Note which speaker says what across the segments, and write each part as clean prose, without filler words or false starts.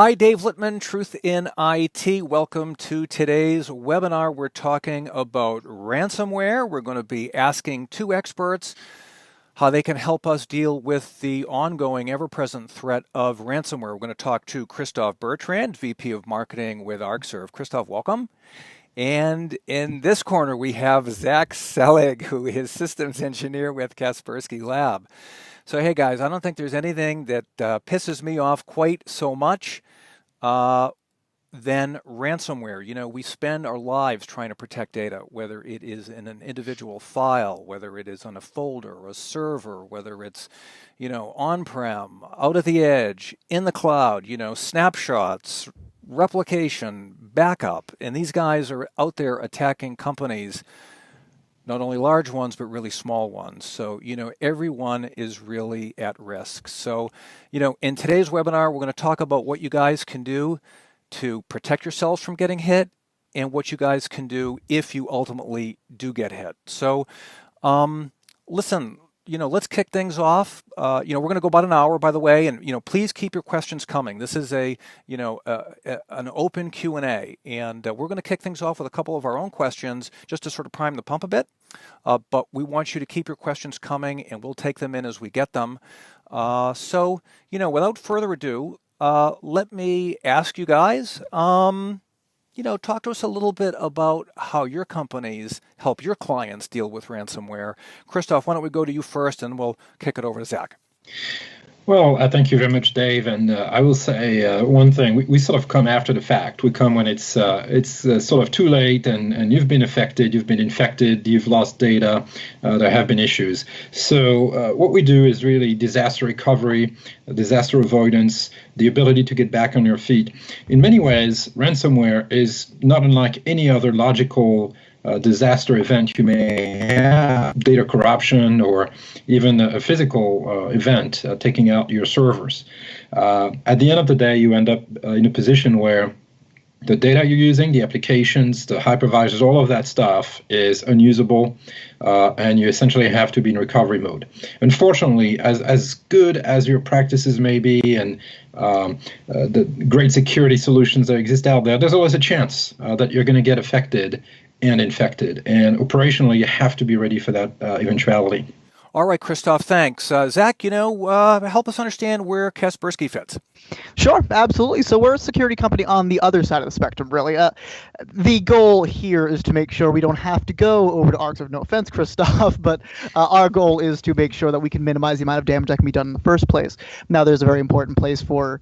Speaker 1: Hi, Dave Littman, Truth in IT. Welcome to today's webinar. We're talking about ransomware. We're going to be asking two experts how they can help us deal with the ongoing, ever-present threat of ransomware. We're going to talk to Christoph Bertrand, VP of Marketing with Arcserve. Christoph, welcome. And in this corner, we have Zach Selig, who is systems engineer with Kaspersky Lab. So, hey, guys, I don't think there's anything that pisses me off quite so much than ransomware. You know, we spend our lives trying to protect data, whether it is in an individual file, whether it is on a folder or a server, whether it's, on-prem, out at the edge, in the cloud, snapshots, replication, backup. And these guys are out there attacking companies, not only large ones, but really small ones. So, everyone is really at risk. So, in today's webinar, we're going to talk about what you guys can do to protect yourselves from getting hit and what you guys can do if you ultimately do get hit. So, listen, let's kick things off. We're going to go about an hour, by the way, and, please keep your questions coming. This is an open Q&A, and we're going to kick things off with a couple of our own questions just to sort of prime the pump a bit. But we want you to keep your questions coming, and we'll take them in as we get them. So, without further ado, let me ask you guys, talk to us a little bit about how your companies help your clients deal with ransomware. Christoph, why don't we go to you first, and we'll kick it over to Zach.
Speaker 2: Well, thank you very much, Dave. And I will say one thing: we sort of come after the fact. We come when it's sort of too late, and you've been affected, you've been infected, you've lost data. There have been issues. So what we do is really disaster recovery, disaster avoidance, the ability to get back on your feet. In many ways, ransomware is not unlike any other logical disaster event you may have, data corruption, or even a physical event taking out your servers. At the end of the day, you end up in a position where the data you're using, the applications, the hypervisors, all of that stuff is unusable, and you essentially have to be in recovery mode. Unfortunately, as good as your practices may be and the great security solutions that exist out there, there's always a chance that you're going to get affected and infected. And operationally, you have to be ready for that eventuality.
Speaker 1: All right, Christoph, thanks. Zach, help us understand where Kaspersky fits.
Speaker 3: Sure, absolutely. So we're a security company on the other side of the spectrum, really. The goal here is to make sure we don't have to go over to Arcserve. No offense, Christoph, but our goal is to make sure that we can minimize the amount of damage that can be done in the first place. Now, there's a very important place for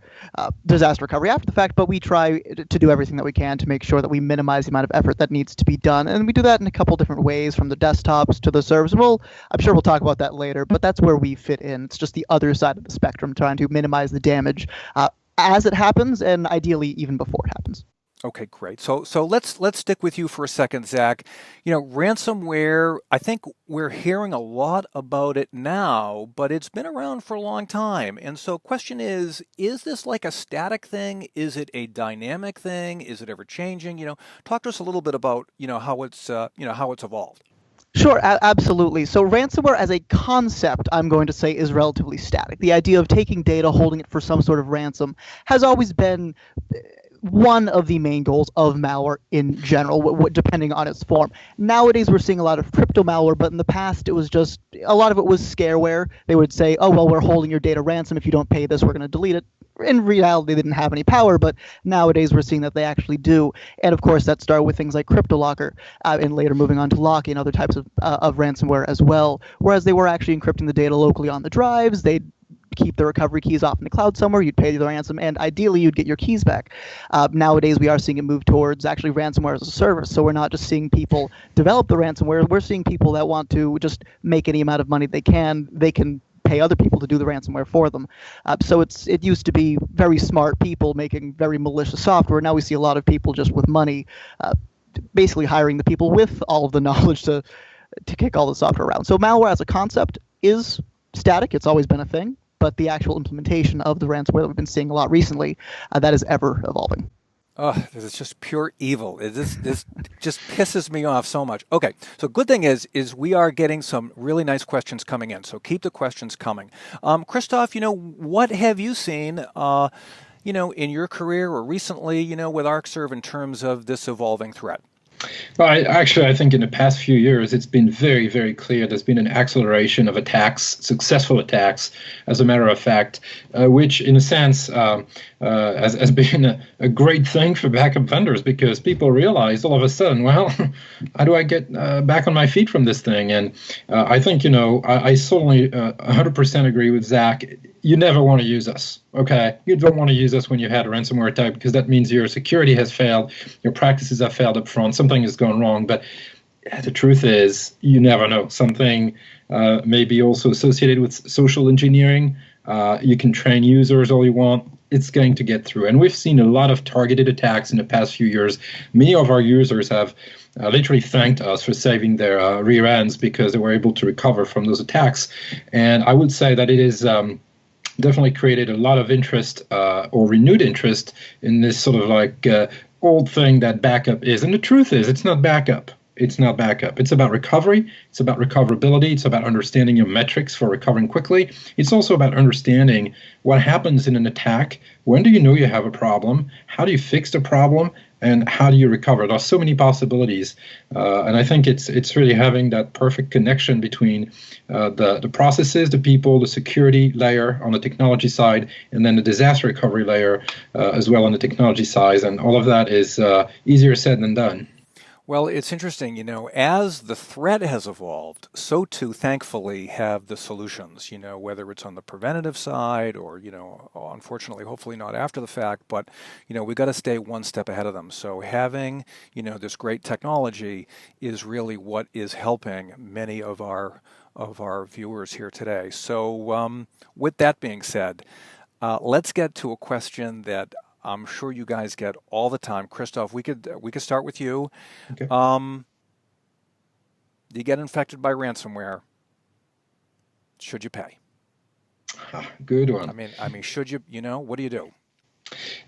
Speaker 3: disaster recovery after the fact, but we try to do everything that we can to make sure that we minimize the amount of effort that needs to be done. And we do that in a couple different ways, from the desktops to the servers. And I'm sure we'll talk about that later, but that's where we fit in. It's just the other side of the spectrum, trying to minimize the damage as it happens, and ideally even before it happens.
Speaker 1: Okay, great. So let's stick with you for a second, Zach. Ransomware, I think we're hearing a lot about it now, but it's been around for a long time. And so question is this like a static thing? Is it a dynamic thing? Is it ever changing? Talk to us a little bit about, how it's evolved.
Speaker 3: Sure, absolutely. So ransomware as a concept, I'm going to say, is relatively static. The idea of taking data, holding it for some sort of ransom, has always been one of the main goals of malware in general, depending on its form. Nowadays, we're seeing a lot of crypto malware, but in the past, it was just, a lot of it was scareware. They would say, oh, well, we're holding your data ransom. If you don't pay this, we're going to delete it. In reality, they didn't have any power, but nowadays we're seeing that they actually do. And of course, that started with things like CryptoLocker, and later moving on to Locky and other types of ransomware as well. Whereas they were actually encrypting the data locally on the drives, they'd keep the recovery keys off in the cloud somewhere, you'd pay the ransom, and ideally you'd get your keys back. Nowadays, we are seeing it move towards actually ransomware as a service. So we're not just seeing people develop the ransomware, we're seeing people that want to just make any amount of money they can pay other people to do the ransomware for them. So it used to be very smart people making very malicious software. Now we see a lot of people just with money, basically hiring the people with all of the knowledge to kick all the software around. So malware as a concept is static. It's always been a thing. But the actual implementation of the ransomware that we've been seeing a lot recently, that is ever evolving.
Speaker 1: Oh, this is just pure evil. This just pisses me off so much. Okay, so good thing is we are getting some really nice questions coming in. So keep the questions coming. Christoph, what have you seen? in your career or recently, with Arcserve in terms of this evolving threat?
Speaker 2: Well, I think in the past few years, it's been very, very clear there's been an acceleration of attacks, successful attacks, as a matter of fact, which in a sense has been a great thing for backup vendors, because people realize all of a sudden, well, how do I get back on my feet from this thing? And I think, I certainly 100% agree with Zach. You never want to use us, okay? You don't want to use us when you had a ransomware attack, because that means your security has failed, your practices have failed up front, something has gone wrong. But the truth is, you never know. Something may be also associated with social engineering. You can train users all you want. It's going to get through. And we've seen a lot of targeted attacks in the past few years. Many of our users have literally thanked us for saving their rear ends because they were able to recover from those attacks. And I would say that it is definitely created a lot of interest or renewed interest in this sort of like old thing that backup is. And the truth is, it's not backup. It's not backup. It's about recovery. It's about recoverability. It's about understanding your metrics for recovering quickly. It's also about understanding what happens in an attack. When do you know you have a problem? How do you fix the problem? And how do you recover? There are so many possibilities. And I think it's really having that perfect connection between the processes, the people, the security layer on the technology side, and then the disaster recovery layer as well on the technology side. And all of that is easier said than done.
Speaker 1: Well, it's interesting, as the threat has evolved, so too, thankfully, have the solutions, whether it's on the preventative side or, unfortunately, hopefully not after the fact, but, we've got to stay one step ahead of them. So having, this great technology is really what is helping many of our viewers here today. So with that being said, let's get to a question that I'm sure you guys get all the time. Christoph, we could start with you.
Speaker 2: Okay.
Speaker 1: You get infected by ransomware. Should you pay?
Speaker 2: Good one.
Speaker 1: I mean, should you? What do you do?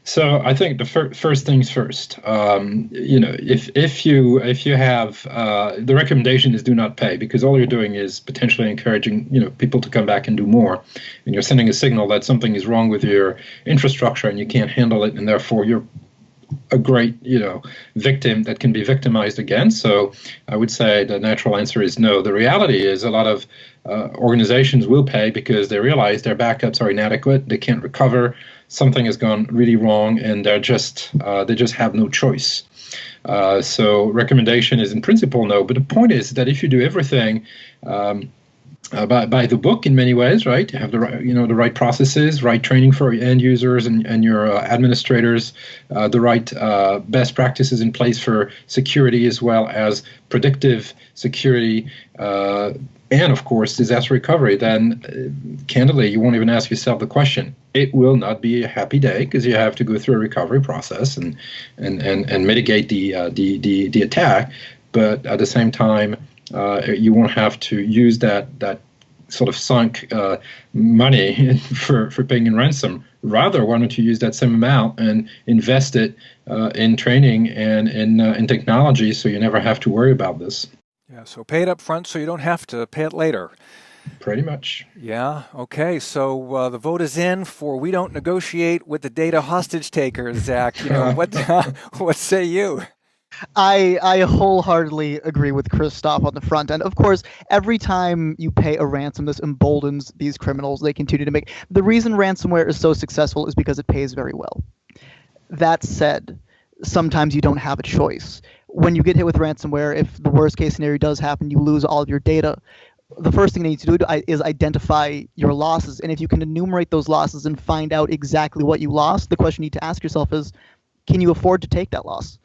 Speaker 2: So I think the first things first. If you have the recommendation is do not pay, because all you're doing is potentially encouraging people to come back and do more, and you're sending a signal that something is wrong with your infrastructure and you can't handle it, and therefore you're a great victim that can be victimized again. So I would say the natural answer is no. The reality is a lot of organizations will pay because they realize their backups are inadequate, they can't recover, something has gone really wrong, and they just have no choice. So recommendation is in principle no, but the point is that if you do everything by the book in many ways, right? You have the right, the right processes, right training for your end users and your administrators, the right best practices in place for security as well as predictive security, and of course disaster recovery. Then, candidly, you won't even ask yourself the question. It will not be a happy day because you have to go through a recovery process and mitigate the attack, but at the same time, you won't have to use that sort of sunk money for paying in ransom. Rather, why don't you use that same amount and invest it in training and in technology, so you never have to worry about this.
Speaker 1: Yeah, so pay it up front so you don't have to pay it later.
Speaker 2: Pretty much.
Speaker 1: Yeah, okay, so the vote is in for we don't negotiate with the data hostage takers, Zach. What say you?
Speaker 3: I wholeheartedly agree with Christoph on the front end. Of course, every time you pay a ransom, this emboldens these criminals. They continue to make. The reason ransomware is so successful is because it pays very well. That said, sometimes you don't have a choice. When you get hit with ransomware, if the worst case scenario does happen, you lose all of your data. The first thing you need to do is identify your losses. And if you can enumerate those losses and find out exactly what you lost, the question you need to ask yourself is, can you afford to take that loss?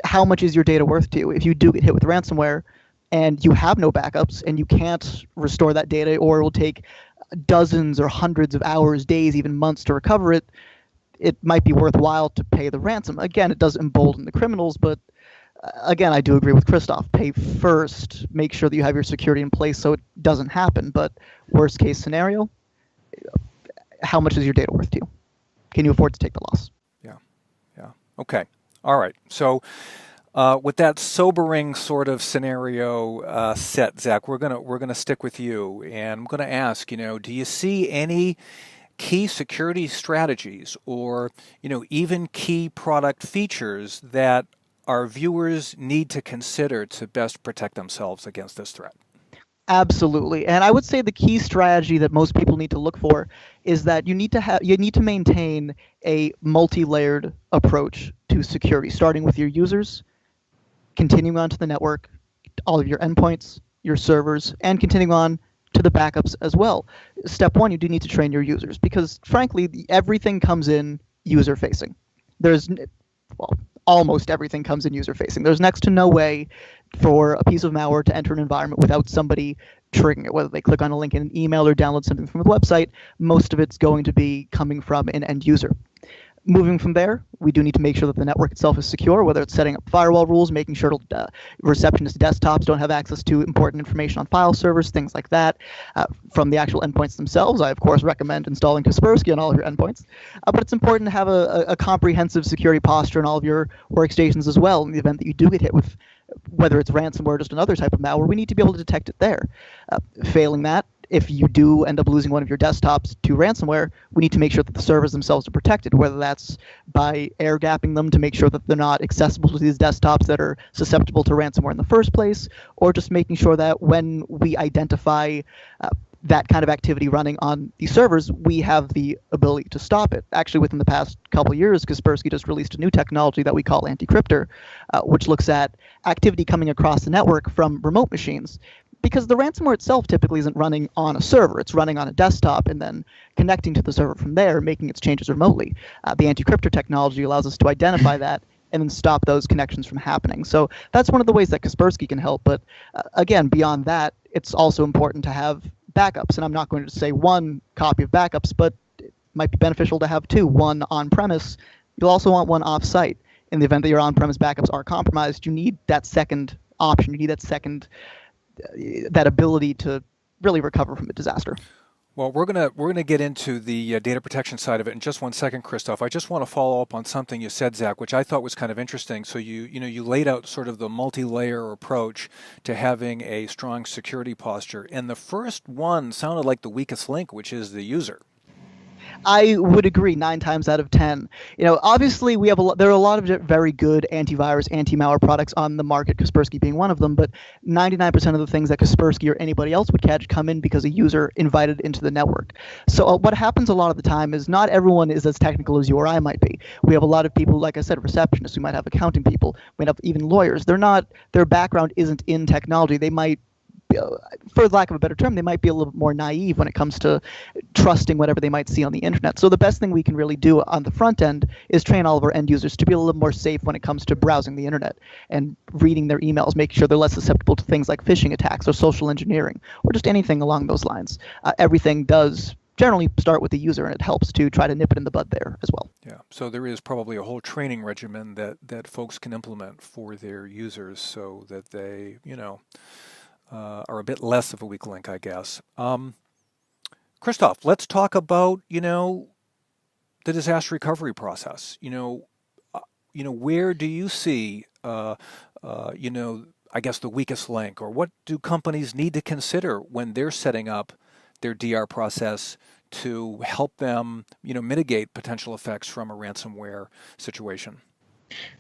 Speaker 3: How much is your data worth to you? If you do get hit with ransomware and you have no backups and you can't restore that data, or it will take dozens or hundreds of hours, days, even months to recover it, it might be worthwhile to pay the ransom. Again, it does embolden the criminals, but again, I do agree with Christoph. Pay first. Make sure that you have your security in place so it doesn't happen. But worst case scenario, how much is your data worth to you? Can you afford to take the loss?
Speaker 1: Yeah. Okay. All right. So with that sobering sort of scenario set, Zach, we're gonna stick with you, and I'm gonna ask, do you see any key security strategies or, even key product features that our viewers need to consider to best protect themselves against this threat?
Speaker 3: Absolutely. And I would say the key strategy that most people need to look for is that you need to maintain a multi-layered approach to security, starting with your users, continuing on to the network, all of your endpoints, your servers, and continuing on to the backups as well. Step one, you do need to train your users because, frankly, everything comes in user-facing. Almost everything comes in user-facing. There's next to no way for a piece of malware to enter an environment without somebody triggering it, whether they click on a link in an email or download something from the website. Most of it's going to be coming from an end user. Moving from there, we do need to make sure that the network itself is secure, whether it's setting up firewall rules, making sure receptionist desktops don't have access to important information on file servers, things like that. From the actual endpoints themselves, I, of course, recommend installing Kaspersky on all of your endpoints. But it's important to have a comprehensive security posture in all of your workstations as well in the event that you do get hit with, whether it's ransomware or just another type of malware. We need to be able to detect it there. Failing that, if you do end up losing one of your desktops to ransomware, we need to make sure that the servers themselves are protected, whether that's by air gapping them to make sure that they're not accessible to these desktops that are susceptible to ransomware in the first place, or just making sure that when we identify that kind of activity running on these servers, we have the ability to stop it. Actually, within the past couple of years, Kaspersky just released a new technology that we call Decryptor, which looks at activity coming across the network from remote machines. Because the ransomware itself typically isn't running on a server. It's running on a desktop and then connecting to the server from there, making its changes remotely. The Decryptor technology allows us to identify that and then stop those connections from happening. So that's one of the ways that Kaspersky can help. But again, beyond that, it's also important to have backups. And I'm not going to say one copy of backups, but it might be beneficial to have two, one on-premise. You'll also want one off-site. In the event that your on-premise backups are compromised, you need that second option. You need that ability to really recover from a disaster.
Speaker 1: Well, we're gonna get into the data protection side of it in just one second, Christoph. I just want to follow up on something you said, Zach, which I thought was kind of interesting. So you laid out sort of the multi-layer approach to having a strong security posture, and the first one sounded like the weakest link, which is the user.
Speaker 3: I would agree 9 times out of 10. Obviously there are a lot of very good antivirus, anti-malware products on the market, Kaspersky being one of them, but 99% of the things that Kaspersky or anybody else would catch come in because a user invited into the network. So what happens a lot of the time is not everyone is as technical as you or I might be. We have a lot of people, like I said, receptionists, we might have accounting people, we might have even lawyers. Their background isn't in technology. They might, for lack of a better term, they might be a little bit more naive when it comes to trusting whatever they might see on the internet. So the best thing we can really do on the front end is train all of our end users to be a little more safe when it comes to browsing the internet and reading their emails, making sure they're less susceptible to things like phishing attacks or social engineering or just anything along those lines. Everything does generally start with the user, and it helps to try to nip it in the bud there as well.
Speaker 1: Yeah, so there is probably a whole training regimen that folks can implement for their users so that they, are a bit less of a weak link, I guess. Christoph, let's talk about, the disaster recovery process. Where do you see, I guess the weakest link, or what do companies need to consider when they're setting up their DR process to help them, mitigate potential effects from a ransomware situation?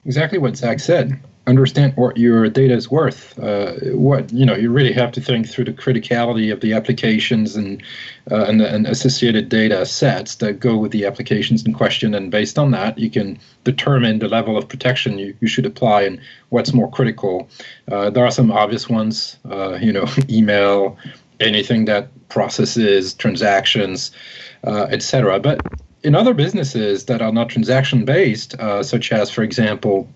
Speaker 2: Exactly what Zach said. Understand what your data is worth. You really have to think through the criticality of the applications and associated data sets that go with the applications in question. And based on that, you can determine the level of protection you should apply and what's more critical. There are some obvious ones, email, anything that processes transactions, etc. But in other businesses that are not transaction-based, such as, for example,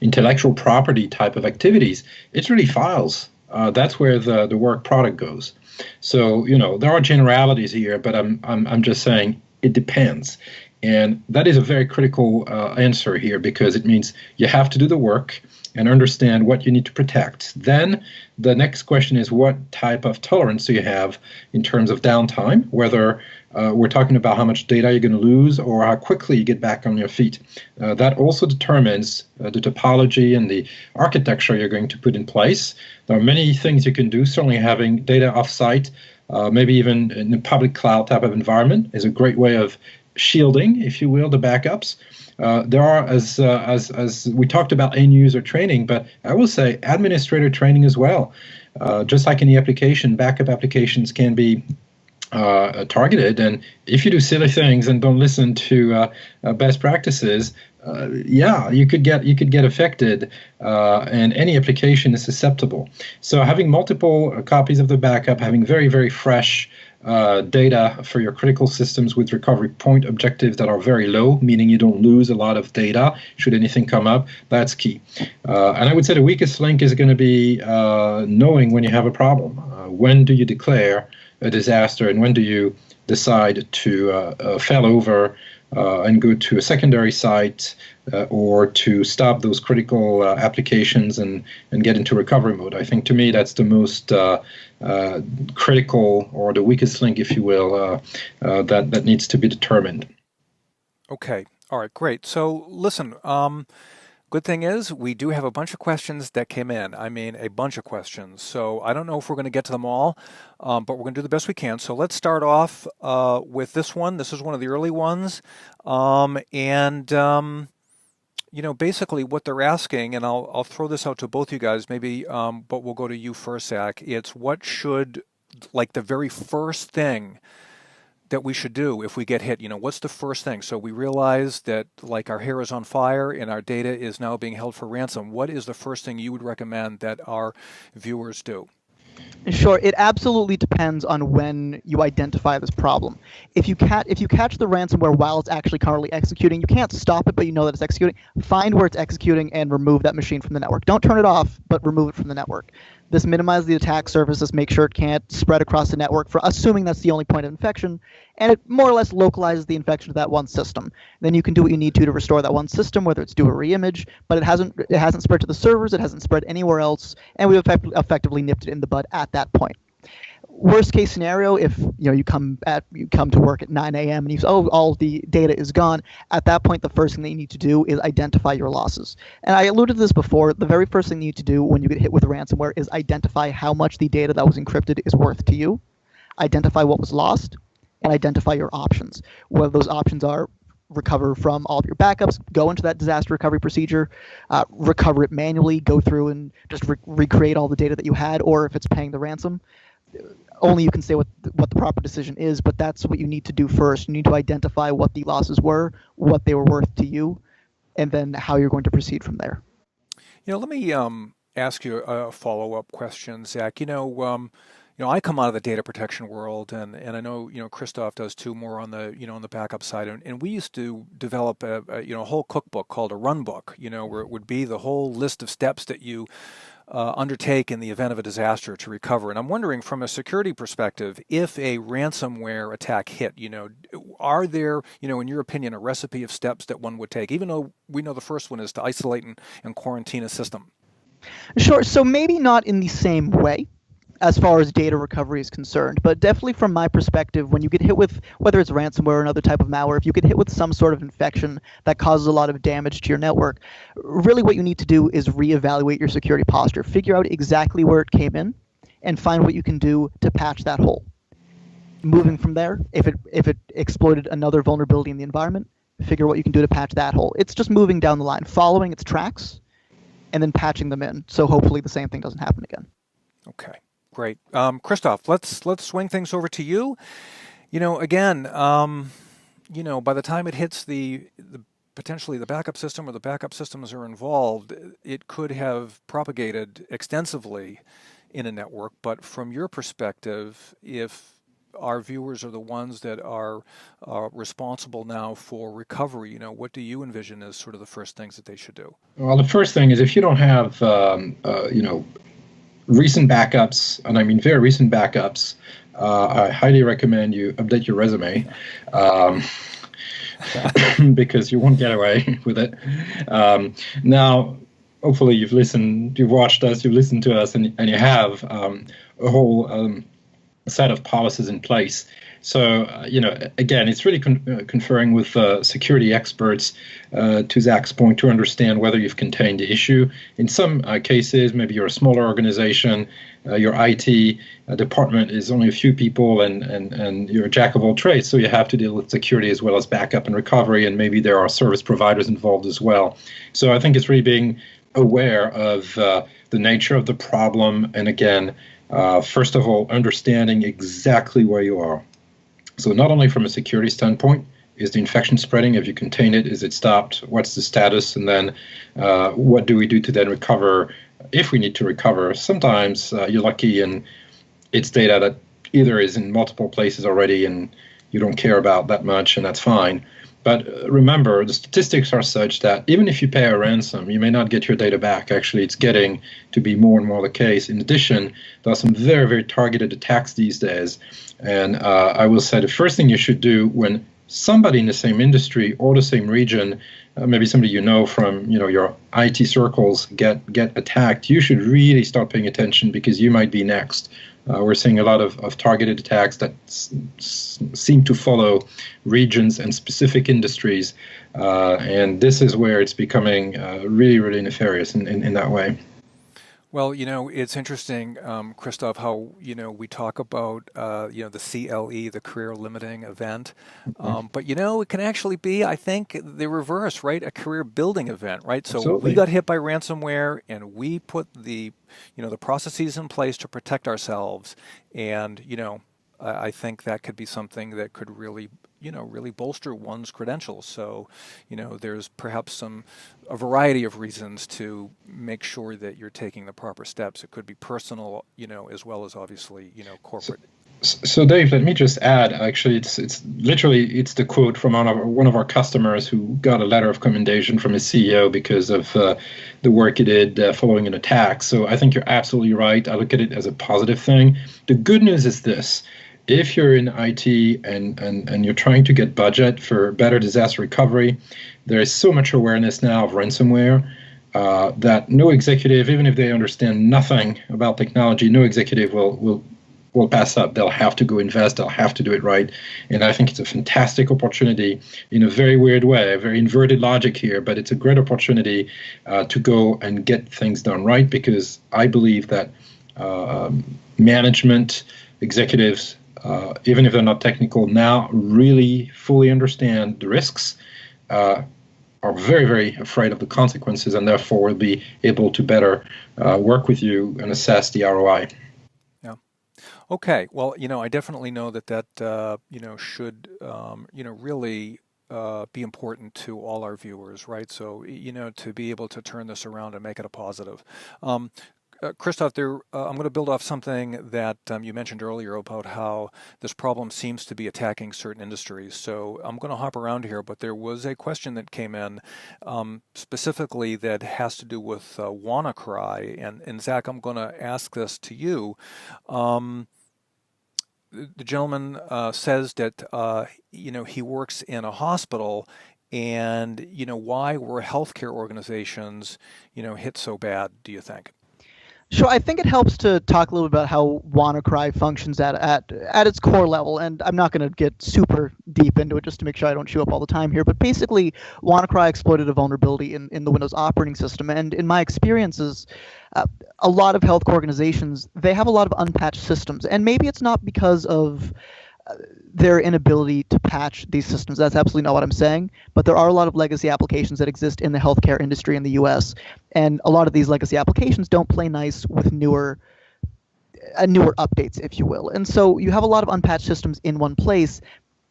Speaker 2: intellectual property type of activities, it's really files. That's where the work product goes. So, there are generalities here, but I'm just saying it depends. And that is a very critical answer here, because it means you have to do the work and understand what you need to protect. Then the next question is, what type of tolerance do you have in terms of downtime, whether we're talking about how much data you're going to lose or how quickly you get back on your feet. That also determines the topology and the architecture you're going to put in place. There are many things you can do. Certainly having data offsite maybe even in a public cloud type of environment is a great way of shielding, if you will, the backups. There are, as we talked about, end user training, but I will say administrator training as well. Just like any application, backup applications can be targeted, and if you do silly things and don't listen to best practices, you could get affected, and any application is susceptible. So having multiple copies of the backup, having very, very fresh data for your critical systems with recovery point objectives that are very low, meaning you don't lose a lot of data should anything come up, that's key. And I would say the weakest link is going to be knowing when you have a problem. When do you declare a disaster, and when do you decide to failover and go to a secondary site or to stop those critical applications and get into recovery mode? I think, to me, that's the most critical, or the weakest link, if you will, that needs to be determined.
Speaker 1: Okay. All right. Great. So listen, good thing is we do have a bunch of questions that came in. I mean, a bunch of questions. So I don't know if we're going to get to them all, but we're going to do the best we can. So let's start off with this one. This is one of the early ones. Basically what they're asking, and I'll throw this out to both you guys maybe, but we'll go to you first, Zach. It's what should, like, the very first thing that we should do if we get hit. What's the first thing? So we realize that, like, our hair is on fire and our data is now being held for ransom. What is the first thing you would recommend that our viewers do?
Speaker 3: Sure, it absolutely depends on when you identify this problem. If you catch the ransomware while it's actually currently executing, you can't stop it, but you know that it's executing. Find where it's executing and remove that machine from the network. Don't turn it off, but remove it from the network. This minimizes the attack surface. This makes sure it can't spread across the network, for assuming that's the only point of infection, and it more or less localizes the infection to that one system. Then you can do what you need to restore that one system, whether it's do a reimage, but it hasn't spread to the servers, it hasn't spread anywhere else, and we've effectively nipped it in the bud at that point. Worst case scenario, if you come to work at 9 a.m. and you say, oh, all the data is gone, at that point the first thing that you need to do is identify your losses. And I alluded to this before, the very first thing you need to do when you get hit with ransomware is identify how much the data that was encrypted is worth to you, identify what was lost, and identify your options. Whether those options are recover from all of your backups, go into that disaster recovery procedure, recover it manually, go through and just recreate all the data that you had, or if it's paying the ransom, only you can say what the proper decision is, but that's what you need to do first. You need to identify what the losses were, what they were worth to you, and then how you're going to proceed from there.
Speaker 1: Let me ask you a follow-up question, Zach. I come out of the data protection world, and I know Christoph does too, more on the on the backup side. And we used to develop a whole cookbook called a run book. Where it would be the whole list of steps that you undertake in the event of a disaster to recover. And I'm wondering, from a security perspective, if a ransomware attack hit, are there, in your opinion, a recipe of steps that one would take, even though we know the first one is to isolate and quarantine a system?
Speaker 3: Sure. So maybe not in the same way as far as data recovery is concerned, but definitely from my perspective, when you get hit with, whether it's ransomware or another type of malware, if you get hit with some sort of infection that causes a lot of damage to your network, really what you need to do is reevaluate your security posture, figure out exactly where it came in, and find what you can do to patch that hole. Moving from there, if it exploited another vulnerability in the environment, figure what you can do to patch that hole. It's just moving down the line, following its tracks, and then patching them in, so hopefully the same thing doesn't happen again.
Speaker 1: Okay. Great. Christoph, let's swing things over to you. Again, by the time it hits the potentially the backup system, or the backup systems are involved, it could have propagated extensively in a network. But from your perspective, if our viewers are the ones that are responsible now for recovery, what do you envision as sort of the first things that they should do?
Speaker 2: Well, the first thing is, if you don't have, recent backups, and I mean very recent backups, I highly recommend you update your resume, because you won't get away with it. Now, hopefully you've watched us, you've listened to us, and you have a whole set of policies in place. So, again, it's really conferring with security experts, to Zach's point, to understand whether you've contained the issue. In some cases, maybe you're a smaller organization, your IT department is only a few people, and you're a jack of all trades, so you have to deal with security as well as backup and recovery, and maybe there are service providers involved as well. So I think it's really being aware of the nature of the problem, and again, first of all, understanding exactly where you are. So not only from a security standpoint, is the infection spreading? Have you contained it? Is it stopped? What's the status? And then what do we do to then recover if we need to recover? Sometimes you're lucky and it's data that either is in multiple places already and you don't care about that much, and that's fine. But remember, the statistics are such that even if you pay a ransom, you may not get your data back. Actually, it's getting to be more and more the case. In addition, there are some very, very targeted attacks these days. And I will say the first thing you should do when somebody in the same industry or the same region, maybe somebody you know from your IT circles, get attacked, you should really start paying attention, because you might be next. We're seeing a lot of targeted attacks that seem to follow regions and specific industries, and this is where it's becoming really, really nefarious in that way.
Speaker 1: Well, it's interesting, Christoph, how, we talk about, the CLE, the career limiting event. But, it can actually be, I think, the reverse, right? A career building event, right? So
Speaker 2: Absolutely.
Speaker 1: we got hit by ransomware and we put the processes in place to protect ourselves. And, I think that could be something that could really, really bolster one's credentials. So, there's perhaps a variety of reasons to make sure that you're taking the proper steps. It could be personal, as well as obviously, corporate.
Speaker 2: So Dave, let me just add, actually, it's literally the quote from one of our customers who got a letter of commendation from his CEO because of the work he did following an attack. So I think you're absolutely right. I look at it as a positive thing. The good news is this. If you're in IT and you're trying to get budget for better disaster recovery, there is so much awareness now of ransomware that no executive, even if they understand nothing about technology, no executive will pass up. They'll have to go invest. They'll have to do it right. And I think it's a fantastic opportunity in a very weird way, a very inverted logic here, but it's a great opportunity to go and get things done right, because I believe that management, executives, even if they're not technical now, really fully understand the risks, are very, very afraid of the consequences, and therefore will be able to better work with you and assess the ROI.
Speaker 1: Yeah. Okay. Well, I definitely know that should, really be important to all our viewers, right? So, to be able to turn this around and make it a positive. Christoph, I'm going to build off something that you mentioned earlier about how this problem seems to be attacking certain industries. So I'm going to hop around here, but there was a question that came in specifically that has to do with WannaCry. And Zach, I'm going to ask this to you. The gentleman says that, he works in a hospital, and, why were healthcare organizations, hit so bad, do you think?
Speaker 3: Sure, I think it helps to talk a little bit about how WannaCry functions at its core level, and I'm not going to get super deep into it just to make sure I don't chew up all the time here, but basically WannaCry exploited a vulnerability in the Windows operating system, and in my experiences, a lot of healthcare organizations, they have a lot of unpatched systems, and maybe it's not because of their inability to patch these systems. That's absolutely not what I'm saying. But there are a lot of legacy applications that exist in the healthcare industry in the US. And a lot of these legacy applications don't play nice with newer updates, if you will. And so you have a lot of unpatched systems in one place.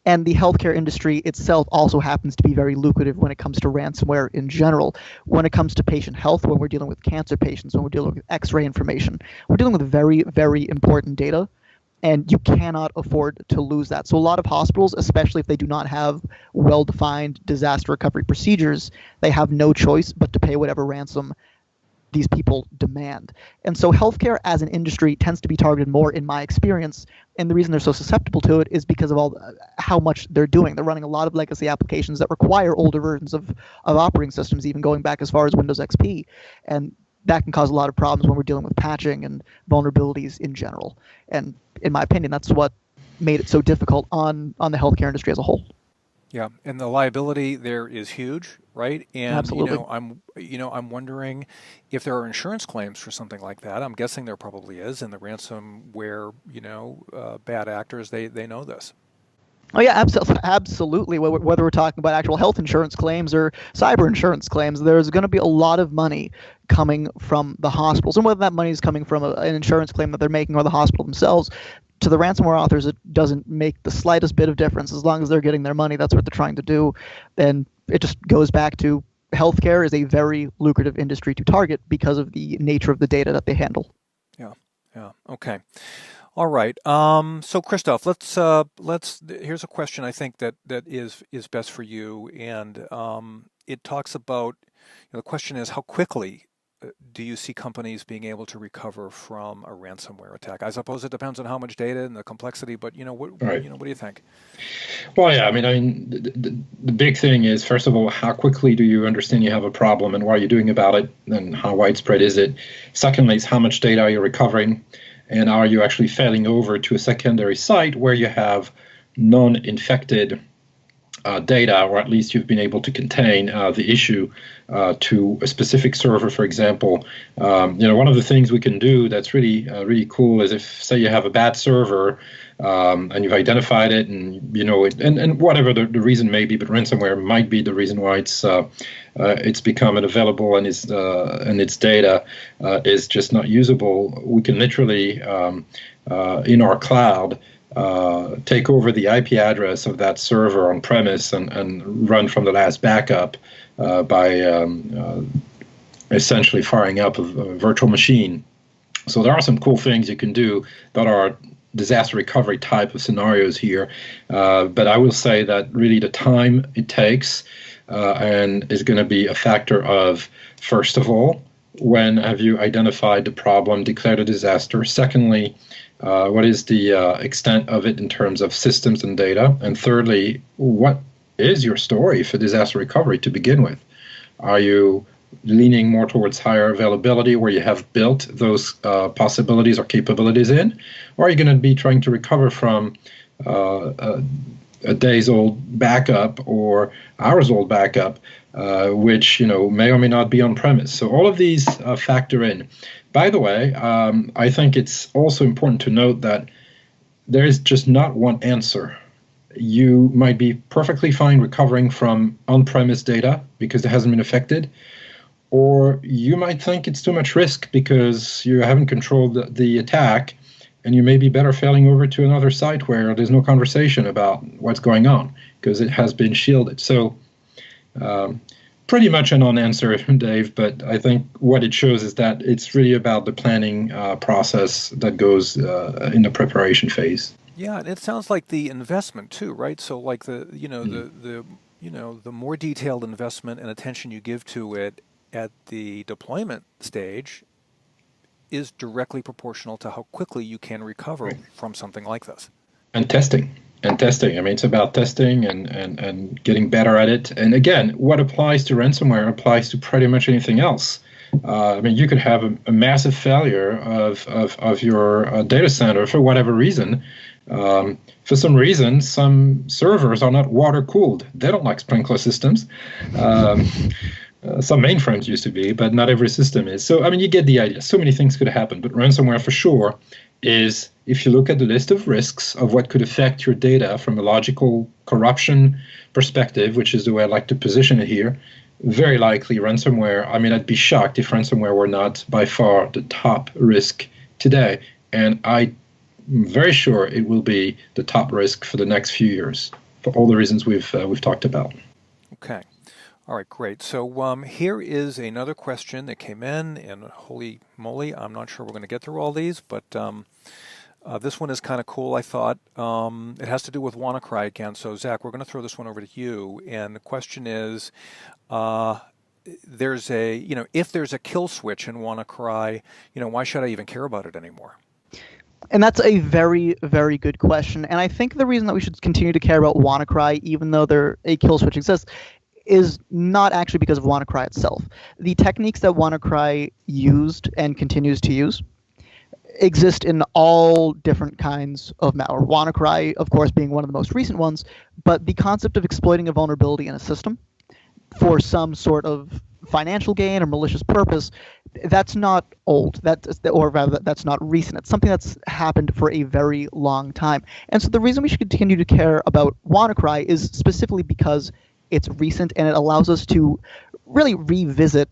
Speaker 3: And the healthcare industry itself also happens to be very lucrative when it comes to ransomware in general. When it comes to patient health, when we're dealing with cancer patients, when we're dealing with X-ray information, we're dealing with very, very important data. And you cannot afford to lose that. So a lot of hospitals, especially if they do not have well-defined disaster recovery procedures, they have no choice but to pay whatever ransom these people demand. And so healthcare as an industry tends to be targeted more, in my experience. And the reason they're so susceptible to it is because of how much they're doing. They're running a lot of legacy applications that require older versions of operating systems, even going back as far as Windows XP. And that can cause a lot of problems when we're dealing with patching and vulnerabilities in general. And in my opinion, that's what made it so difficult on the healthcare industry as a whole.
Speaker 1: Yeah, and the liability there is huge, right? And
Speaker 3: Absolutely.
Speaker 1: I'm wondering if there are insurance claims for something like that. I'm guessing there probably is, and the ransomware, bad actors, they know this.
Speaker 3: Oh yeah, absolutely. Whether we're talking about actual health insurance claims or cyber insurance claims, there's going to be a lot of money coming from the hospitals, and whether that money is coming from an insurance claim that they're making or the hospital themselves, to the ransomware authors, it doesn't make the slightest bit of difference as long as they're getting their money. That's what they're trying to do, and it just goes back to healthcare is a very lucrative industry to target because of the nature of the data that they handle.
Speaker 1: Yeah. Okay. All right. So Christoph, let's. Here's a question I think that is best for you, and it talks about. The question is, how quickly do you see companies being able to recover from a ransomware attack? I suppose it depends on how much data and the complexity, but what
Speaker 2: Right.
Speaker 1: what do you think?
Speaker 2: Well, yeah, I mean, the big thing is, first of all, how quickly do you understand you have a problem and what are you doing about it, and how widespread is it? Secondly, is how much data are you recovering, and are you actually failing over to a secondary site where you have non-infected data, or at least you've been able to contain the issue to a specific server, for example. One of the things we can do that's really cool is if, say, you have a bad server and you've identified it, and and whatever the reason may be, but ransomware might be the reason why it's become unavailable and its data is just not usable. We can literally in our cloud take over the IP address of that server on premise and run from the last backup by essentially firing up a virtual machine. So there are some cool things you can do that are disaster recovery type of scenarios here. But I will say that really the time it takes and is going to be a factor of, first of all, when have you identified the problem, declared a disaster? Secondly, what is the extent of it in terms of systems and data? And thirdly, what is your story for disaster recovery to begin with? Are you leaning more towards higher availability where you have built those possibilities or capabilities in? Or are you going to be trying to recover from a day's old backup or hours old backup, which may or may not be on premise? So all of these factor in. By the way, I think it's also important to note that there is just not one answer. You might be perfectly fine recovering from on-premise data because it hasn't been affected, or you might think it's too much risk because you haven't controlled the attack, and you may be better failing over to another site where there's no conversation about what's going on because it has been shielded. So pretty much a non-answer, Dave, but I think what it shows is that it's really about the planning process that goes in the preparation phase.
Speaker 1: Yeah, and it sounds like the investment too, right? So like the more detailed investment and attention you give to it at the deployment stage is directly proportional to how quickly you can recover from something like this.
Speaker 2: And testing. I mean, it's about testing and getting better at it. And again, what applies to ransomware applies to pretty much anything else. I mean, you could have a massive failure of your data center for whatever reason. For some reason, some servers are not water cooled. They don't like sprinkler systems. Some mainframes used to be, but not every system is. So, I mean, you get the idea. So many things could happen, but ransomware for sure is, if you look at the list of risks of what could affect your data from a logical corruption perspective, which is the way I like to position it here, very likely ransomware. I mean, I'd be shocked if ransomware were not by far the top risk today. And I'm very sure it will be the top risk for the next few years for all the reasons we've talked about.
Speaker 1: Okay. All right, great. So here is another question that came in, and holy moly, I'm not sure we're going to get through all these, but this one is kind of cool, I thought. It has to do with WannaCry again. So Zach, we're going to throw this one over to you, and the question is, there's if there's a kill switch in WannaCry, why should I even care about it anymore?
Speaker 3: And that's a very, very good question. And I think the reason that we should continue to care about WannaCry, even though a kill switch exists, is not actually because of WannaCry itself. The techniques that WannaCry used and continues to use exist in all different kinds of malware. WannaCry, of course, being one of the most recent ones, but the concept of exploiting a vulnerability in a system for some sort of financial gain or malicious purpose, that's not old. Or rather, that's not recent. It's something that's happened for a very long time. And so the reason we should continue to care about WannaCry is specifically because it's recent and it allows us to really revisit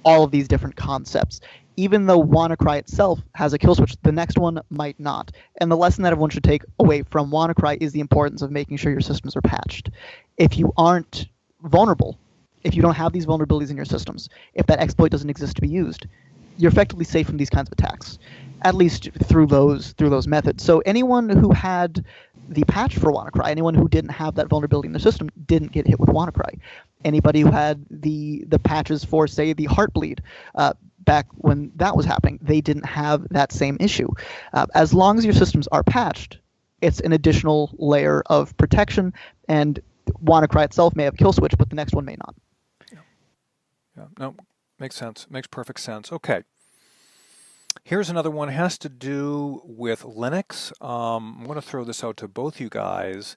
Speaker 3: all of these different concepts. Even though WannaCry itself has a kill switch, the next one might not. And the lesson that everyone should take away from WannaCry is the importance of making sure your systems are patched. If you aren't vulnerable, if you don't have these vulnerabilities in your systems, if that exploit doesn't exist to be used, you're effectively safe from these kinds of attacks, at least through those methods. So anyone who had the patch for WannaCry, anyone who didn't have that vulnerability in their system, didn't get hit with WannaCry. Anybody who had the patches for, say, the Heartbleed, back when that was happening, they didn't have that same issue. As long as your systems are patched, it's an additional layer of protection, and WannaCry itself may have a kill switch, but the next one may not.
Speaker 1: Yeah, no, makes sense. Makes perfect sense. Okay. Here's another one. It has to do with Linux. I'm going to throw this out to both you guys.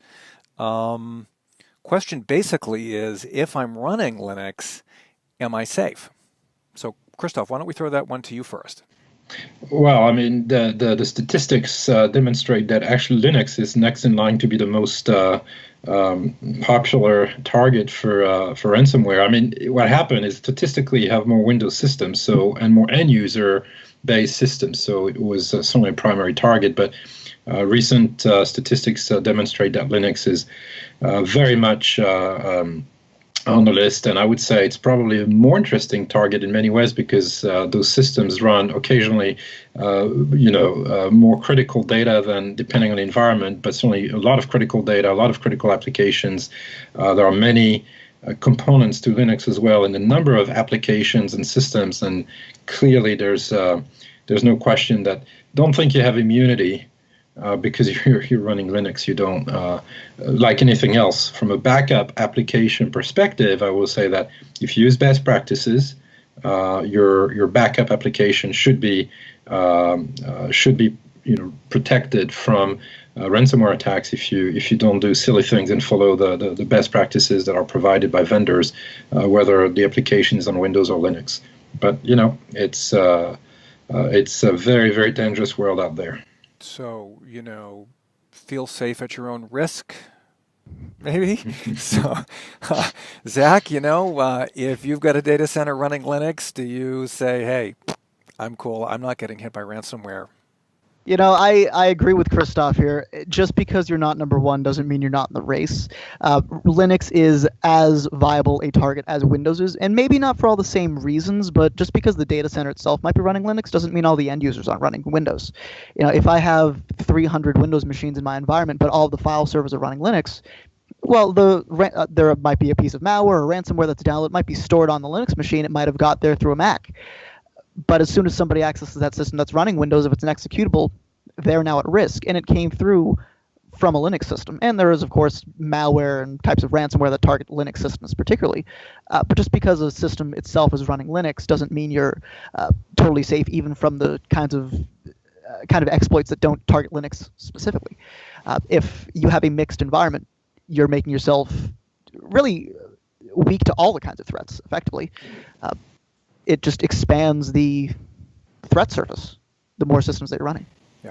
Speaker 1: Question basically is, if I'm running Linux, am I safe? So, Christoph, why don't we throw that one to you first?
Speaker 2: Well, I mean, the statistics demonstrate that actually Linux is next in line to be the most popular target for ransomware. I mean, what happened is statistically you have more Windows systems, and more end-user-based systems, so it was certainly a primary target. But recent statistics demonstrate that Linux is very much on the list, and I would say it's probably a more interesting target in many ways because those systems run occasionally, more critical data than depending on the environment, but certainly a lot of critical data, a lot of critical applications. There are many components to Linux as well, and a number of applications and systems, and clearly there's no question that don't think you have immunity. Because you're running Linux, you don't, like anything else. From a backup application perspective, I will say that if you use best practices, your backup application should be protected from ransomware attacks if you don't do silly things and follow the best practices that are provided by vendors, whether the application is on Windows or Linux. But it's a very, very dangerous world out there.
Speaker 1: So, feel safe at your own risk, maybe? So, Zach, if you've got a data center running Linux, do you say, hey, I'm cool, I'm not getting hit by ransomware?
Speaker 3: I agree with Christoph here. Just because you're not number one doesn't mean you're not in the race. Linux is as viable a target as Windows is, and maybe not for all the same reasons, but just because the data center itself might be running Linux doesn't mean all the end users aren't running Windows. If I have 300 Windows machines in my environment, but all of the file servers are running Linux, well, there might be a piece of malware or ransomware that's downloaded. It might be stored on the Linux machine. It might have got there through a Mac. But as soon as somebody accesses that system that's running Windows, if it's an executable, they're now at risk. And it came through from a Linux system. And there is, of course, malware and types of ransomware that target Linux systems particularly. But just because a system itself is running Linux doesn't mean you're totally safe, even from the kind of exploits that don't target Linux specifically. If you have a mixed environment, you're making yourself really weak to all the kinds of threats, effectively. It just expands the threat surface the more systems that you're running,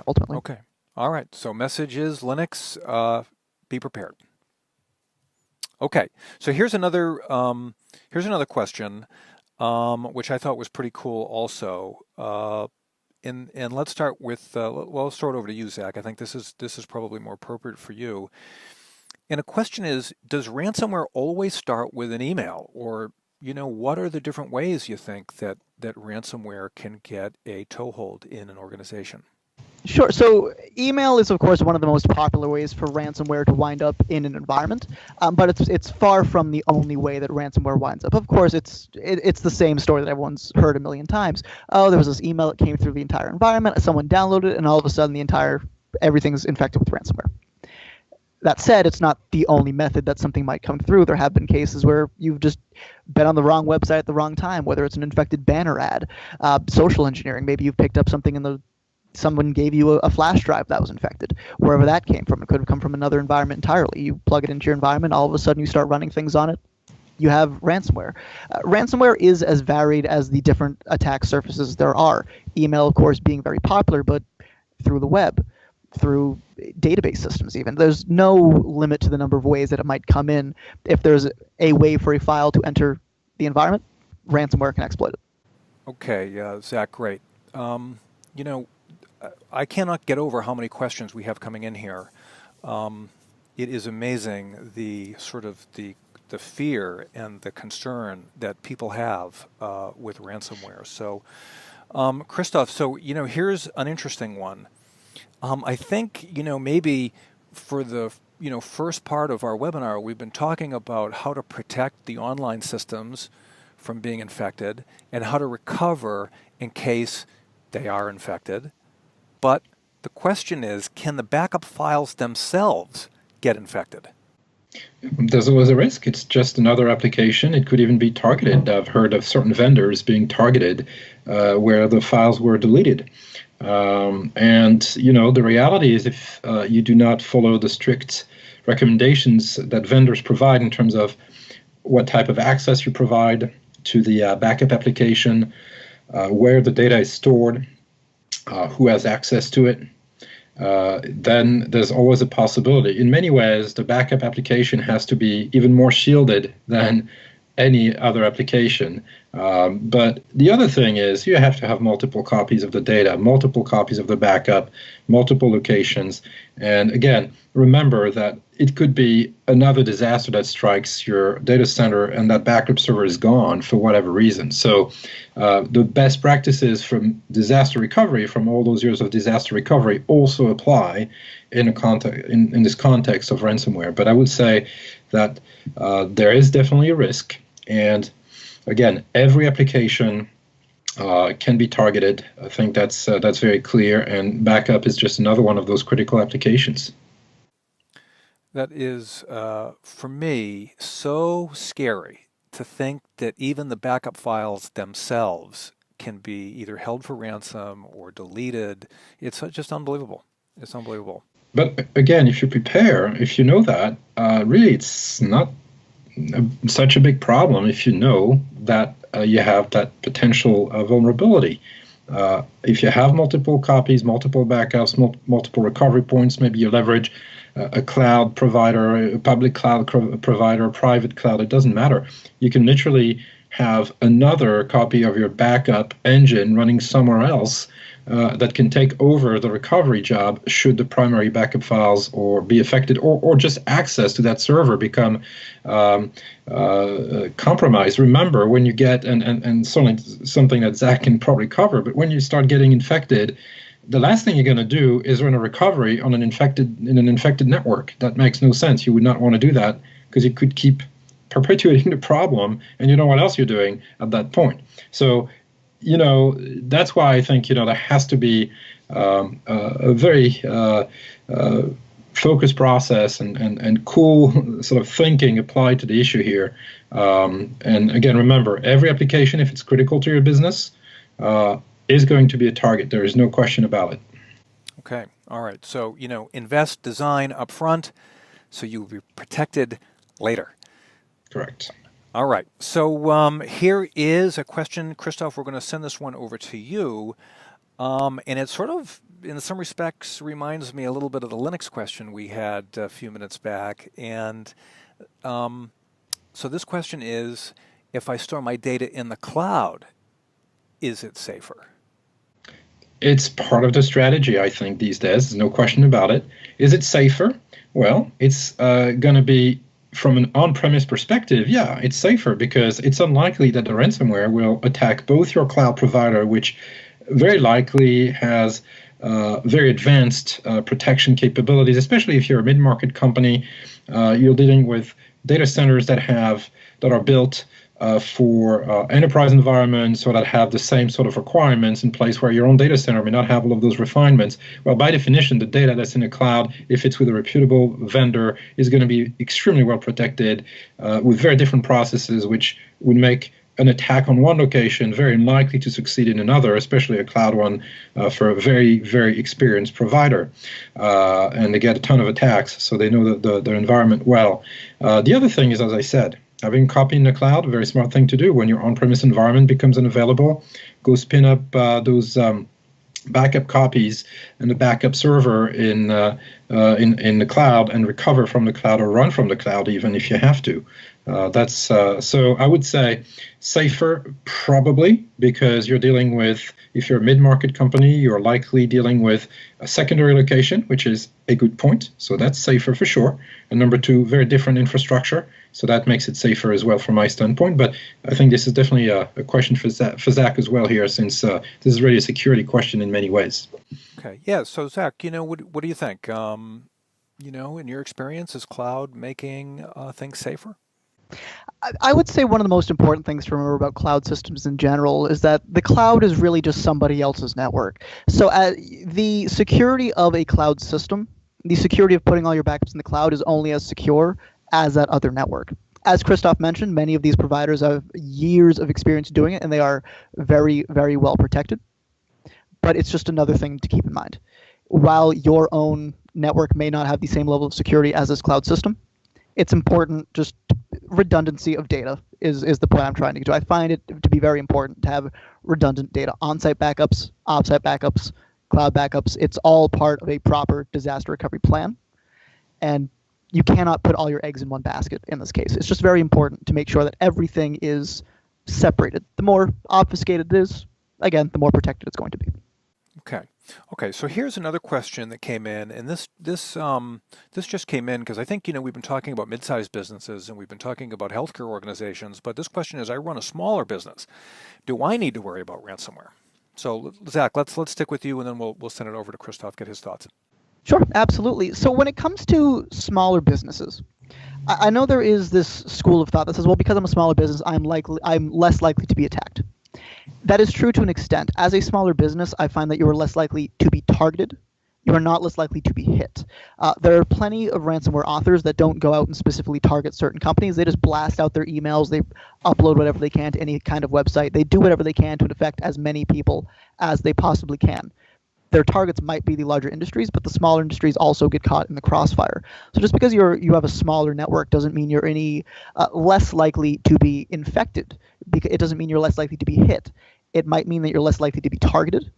Speaker 3: ultimately.
Speaker 1: Okay. All right. So message is Linux, be prepared. Okay. So here's another question, which I thought was pretty cool also. And let's start with, let's throw it over to you, Zach. I think this is probably more appropriate for you. And a question is, does ransomware always start with an email? Or what are the different ways you think that ransomware can get a toehold in an organization?
Speaker 3: Sure. So email is, of course, one of the most popular ways for ransomware to wind up in an environment, but it's far from the only way that ransomware winds up. Of course, it's the same story that everyone's heard a million times. Oh, there was this email that came through the entire environment, someone downloaded it, and all of a sudden everything's infected with ransomware. That said, it's not the only method that something might come through. There have been cases where you've just been on the wrong website at the wrong time, whether it's an infected banner ad, social engineering. Maybe you've picked up something someone gave you a flash drive that was infected, wherever that came from. It could have come from another environment entirely. You plug it into your environment, all of a sudden you start running things on it. You have ransomware. Ransomware is as varied as the different attack surfaces there are. Email, of course, being very popular, but through the web, through database systems even. There's no limit to the number of ways that it might come in. If there's a way for a file to enter the environment, ransomware can exploit it.
Speaker 1: Okay, Zach, great. I cannot get over how many questions we have coming in here. It is amazing the sort of the fear and the concern that people have with ransomware. So, Christoph, here's an interesting one. I think, maybe for the, first part of our webinar, we've been talking about how to protect the online systems from being infected and how to recover in case they are infected. But the question is, can the backup files themselves get infected?
Speaker 2: There's always a risk. It's just another application. It could even be targeted. I've heard of certain vendors being targeted where the files were deleted. The reality is if you do not follow the strict recommendations that vendors provide in terms of what type of access you provide to the backup application, where the data is stored, who has access to it, then there's always a possibility. In many ways, the backup application has to be even more shielded than any other application. But the other thing is you have to have multiple copies of the data, multiple copies of the backup, multiple locations. And again, remember that it could be another disaster that strikes your data center and that backup server is gone for whatever reason. So the best practices from disaster recovery, from all those years of disaster recovery, also apply in this context of ransomware. But I would say that there is definitely a risk. And again, every application can be targeted. I think that's very clear, and backup is just another one of those critical applications.
Speaker 1: That is, for me, so scary to think that even the backup files themselves can be either held for ransom or deleted. It's just unbelievable. It's unbelievable.
Speaker 2: But again, if you prepare, if you know that, really it's not such a big problem if you know that you have that potential vulnerability. If you have multiple copies, multiple backups, multiple recovery points, maybe you leverage a cloud provider, a public cloud provider, private cloud, it doesn't matter. You can literally have another copy of your backup engine running somewhere else that can take over the recovery job should the primary backup files or be affected, or just access to that server become compromised. Remember, when you get, and certainly something that Zach can probably cover, but when you start getting infected, the last thing you're going to do is run a recovery on an infected network. That makes no sense. You would not want to do that because you could keep perpetuating the problem, and you know what else you're doing at that point. So, that's why I think, there has to be a very focused process and cool sort of thinking applied to the issue here. And again, remember, every application, if it's critical to your business, is going to be a target. There is no question about it.
Speaker 1: Okay. All right. So, invest, design up front so you'll be protected later.
Speaker 2: Correct.
Speaker 1: All right. So here is a question. Christoph, we're going to send this one over to you. And it sort of, in some respects, reminds me a little bit of the Linux question we had a few minutes back. And so this question is, if I store my data in the cloud, is it safer?
Speaker 2: It's part of the strategy, I think, these days. There's no question about it. Is it safer? Well, it's going to be, from an on-premise perspective, yeah, it's safer because it's unlikely that the ransomware will attack both your cloud provider, which very likely has very advanced protection capabilities, especially if you're a mid-market company. You're dealing with data centers that are built for enterprise environments or that have the same sort of requirements in place where your own data center may not have all of those refinements, well, by definition, the data that's in the cloud, if it's with a reputable vendor, is going to be extremely well protected with very different processes, which would make an attack on one location very unlikely to succeed in another, especially a cloud one for a very, very experienced provider. And they get a ton of attacks, so they know their environment well. The other thing is, as I said, having copy in the cloud, a very smart thing to do. When your on-premise environment becomes unavailable, go spin up those backup copies and the backup server in the cloud and recover from the cloud or run from the cloud even if you have to. So I would say safer probably because you're dealing with, if you're a mid-market company, you're likely dealing with a secondary location, which is a good point. So that's safer for sure. And number two, very different infrastructure. So that makes it safer as well from my standpoint. But I think this is definitely a question for Zach as well here, since this is really a security question in many ways.
Speaker 1: Okay. Yeah. So Zach, what do you think? In your experience, is cloud making things safer?
Speaker 3: I would say one of the most important things to remember about cloud systems in general is that the cloud is really just somebody else's network. So the security of a cloud system, the security of putting all your backups in the cloud is only as secure as that other network. As Christoph mentioned, many of these providers have years of experience doing it, and they are very, very well protected. But it's just another thing to keep in mind. While your own network may not have the same level of security as this cloud system, it's important. Just redundancy of data is the point I'm trying to get to. I find it to be very important to have redundant data, on-site backups, off-site backups, cloud backups. It's all part of a proper disaster recovery plan. And you cannot put all your eggs in one basket in this case. It's just very important to make sure that everything is separated. The more obfuscated it is, again, the more protected it's going to be.
Speaker 1: Okay. So here's another question that came in, and this just came in because I think we've been talking about mid-sized businesses and we've been talking about healthcare organizations, but this question is: I run a smaller business. Do I need to worry about ransomware? So Zach, let's stick with you, and then we'll send it over to Christoph, get his thoughts.
Speaker 3: Sure, absolutely. So when it comes to smaller businesses, I know there is this school of thought that says, well, because I'm a smaller business, I'm less likely to be attacked. That is true to an extent. As a smaller business, I find that you are less likely to be targeted. You are not less likely to be hit. There are plenty of ransomware authors that don't go out and specifically target certain companies. They just blast out their emails. They upload whatever they can to any kind of website. They do whatever they can to affect as many people as they possibly can. Their targets might be the larger industries, but the smaller industries also get caught in the crossfire. So just because you have a smaller network doesn't mean you're any less likely to be infected. It doesn't mean you're less likely to be hit. It might mean that you're less likely to be targeted.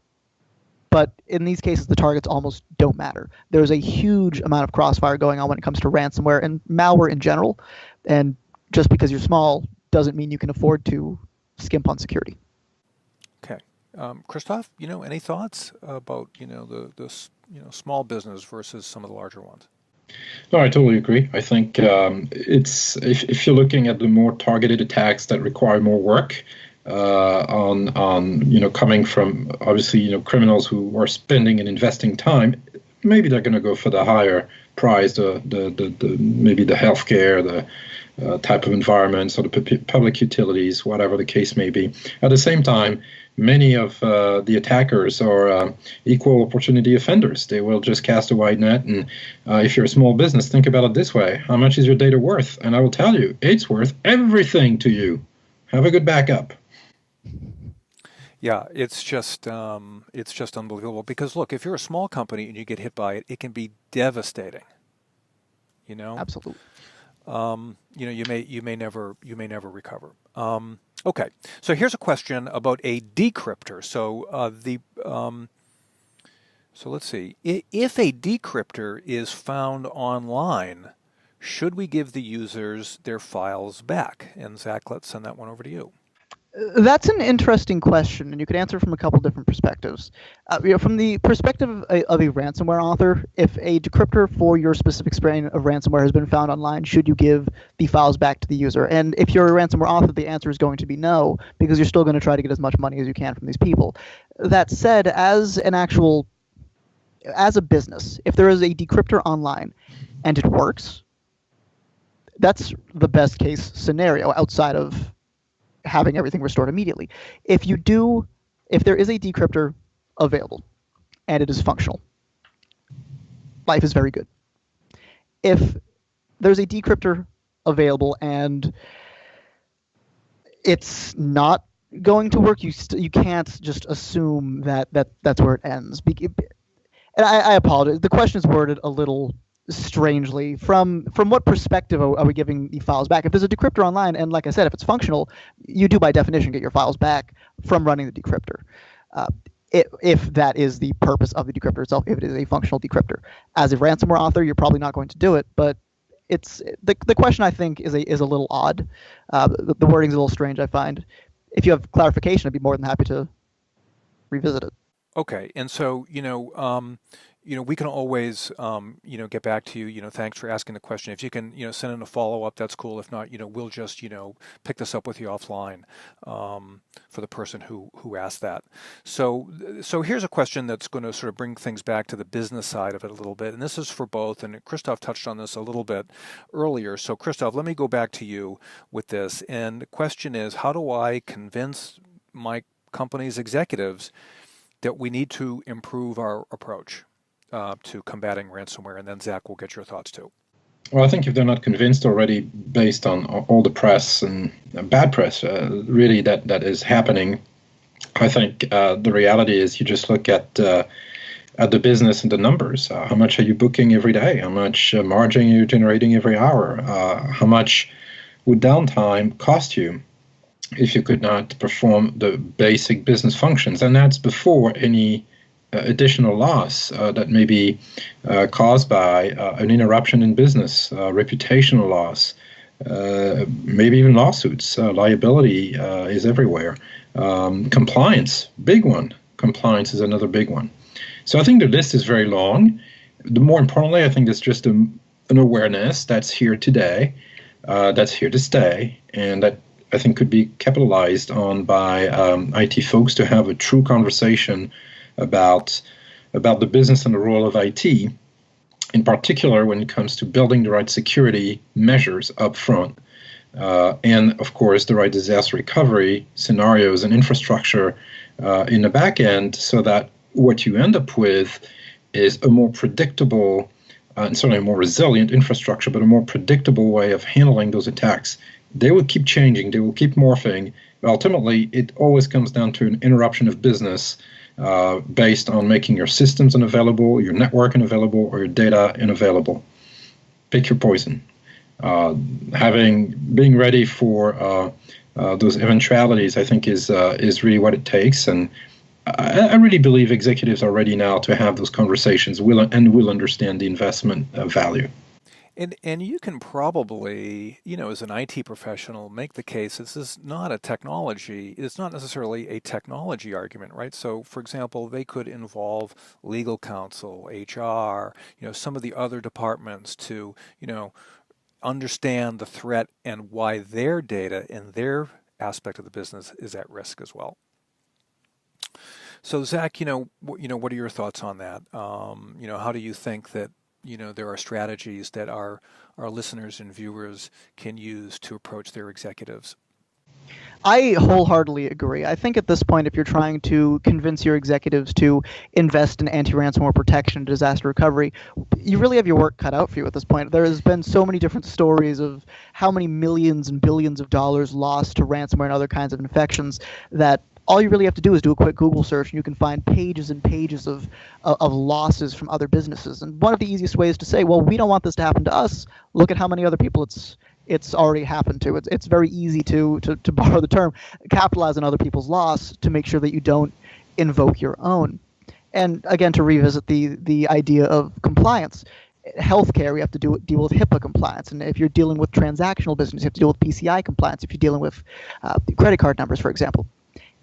Speaker 3: But in these cases, the targets almost don't matter. There's a huge amount of crossfire going on when it comes to ransomware and malware in general. And just because you're small doesn't mean you can afford to skimp on security.
Speaker 1: Okay. Christoph, any thoughts about, the small business versus some of the larger ones?
Speaker 2: No, I totally agree. I think it's if you're looking at the more targeted attacks that require more work on coming from obviously criminals who are spending and investing time, maybe they're going to go for the higher price, the maybe the healthcare, the type of environments or the public utilities, whatever the case may be. At the same time, many of the attackers are equal opportunity offenders. They will just cast a wide net. And if you're a small business, think about it this way. How much is your data worth? And I will tell you, it's worth everything to you. Have a good backup.
Speaker 1: Yeah, it's just unbelievable. Because look, if you're a small company and you get hit by it, it can be devastating.
Speaker 3: Absolutely.
Speaker 1: You may never recover. Okay, so here's a question about a decryptor. So let's see. If a decryptor is found online, should we give the users their files back? And Zach, let's send that one over to you.
Speaker 3: That's an interesting question, and you could answer from a couple different perspectives. From the perspective of a ransomware author, if a decryptor for your specific strain of ransomware has been found online, should you give the files back to the user? And if you're a ransomware author, the answer is going to be no, because you're still going to try to get as much money as you can from these people. That said, as a business, if there is a decryptor online and it works, that's the best case scenario outside of having everything restored immediately. If there is a decryptor available and it is functional, life is very good. If there's a decryptor available and it's not going to work, you can't just assume that's where it ends. And I apologize. The question is worded a little strangely. From what perspective are we giving the files back? If there's a decryptor online, and like I said, if it's functional, you do by definition get your files back from running the decryptor. If that is the purpose of the decryptor itself, if it is a functional decryptor. As a ransomware author, you're probably not going to do it, but it's the question, I think, is a little odd. The wording's a little strange, I find. If you have clarification, I'd be more than happy to revisit it.
Speaker 1: Okay, and so we can always get back to you. Thanks for asking the question. If you can send in a follow up, that's cool. If not, we'll just pick this up with you offline for the person who asked that. So here's a question that's going to sort of bring things back to the business side of it a little bit, and this is for both. And Christoph touched on this a little bit earlier. So Christoph, let me go back to you with this. And the question is, how do I convince my company's executives that we need to improve our approach to combating ransomware? And then Zach will get your thoughts too.
Speaker 2: Well, I think if they're not convinced already based on all the press and bad press really that is happening, I think the reality is you just look at the business and the numbers. How much are you booking every day? How much margin are you generating every hour? How much would downtime cost you if you could not perform the basic business functions? And that's before any additional loss that may be caused by an interruption in business, reputational loss, maybe even lawsuits. Liability is everywhere. Compliance, big one. Compliance is another big one. So I think the list is very long. More importantly, I think there's just an awareness that's here today, that's here to stay, and that I think could be capitalized on by IT folks to have a true conversation about the business and the role of IT, in particular when it comes to building the right security measures up front, and of course the right disaster recovery scenarios and infrastructure in the back end, so that what you end up with is a more predictable and certainly a more resilient infrastructure, but a more predictable way of handling those attacks. They will keep changing, they will keep morphing, but ultimately it always comes down to an interruption of business based on making your systems unavailable, your network unavailable, or your data unavailable. Pick your poison. Being ready for those eventualities, I think, is really what it takes. And I really believe executives are ready now to have those conversations will understand the investment value.
Speaker 1: And you can probably, as an IT professional, make the case this is not a technology, it's not necessarily a technology argument, right? So, for example, they could involve legal counsel, HR, some of the other departments to, understand the threat and why their data and their aspect of the business is at risk as well. So, Zach, what are your thoughts on that? How do you think that there are strategies that our listeners and viewers can use to approach their executives?
Speaker 3: I wholeheartedly agree. I think at this point, if you're trying to convince your executives to invest in anti-ransomware protection and disaster recovery, you really have your work cut out for you at this point. There has been so many different stories of how many millions and billions of dollars lost to ransomware and other kinds of infections that all you really have to do is do a quick Google search, and you can find pages and pages of losses from other businesses. And one of the easiest ways to say, well, we don't want this to happen to us, look at how many other people it's already happened to. It's very easy to borrow the term, capitalize on other people's loss to make sure that you don't invoke your own. And again, to revisit the idea of compliance. Healthcare, we have to deal with HIPAA compliance. And if you're dealing with transactional business, you have to deal with PCI compliance if you're dealing with credit card numbers, for example.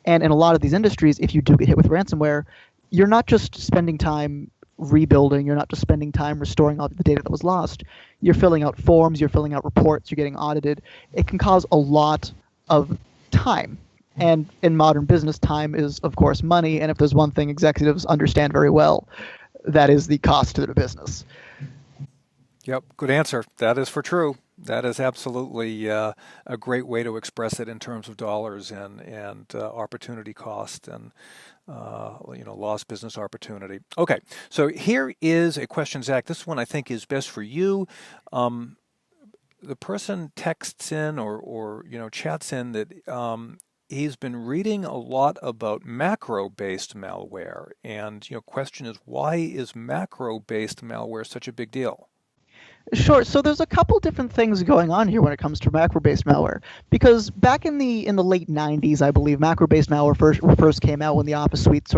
Speaker 3: And in a lot of these industries, if you do get hit with ransomware, you're not just spending time rebuilding, you're not just spending time restoring all the data that was lost. You're filling out forms, you're filling out reports, you're getting audited. It can cause a lot of time. And in modern business, time is, of course, money. And if there's one thing executives understand very well, that is the cost to their business.
Speaker 1: Yep, good answer. That is for true. That is absolutely a great way to express it in terms of dollars and opportunity cost and lost business opportunity. Okay, so here is a question, Zach. This one I think is best for you. The person texts in or chats in that he's been reading a lot about macro-based malware, and question is, why is macro-based malware such a big deal?
Speaker 3: Sure. So there's a couple different things going on here when it comes to macro-based malware. Because back in the late 90s, I believe, macro-based malware first came out when the Office suite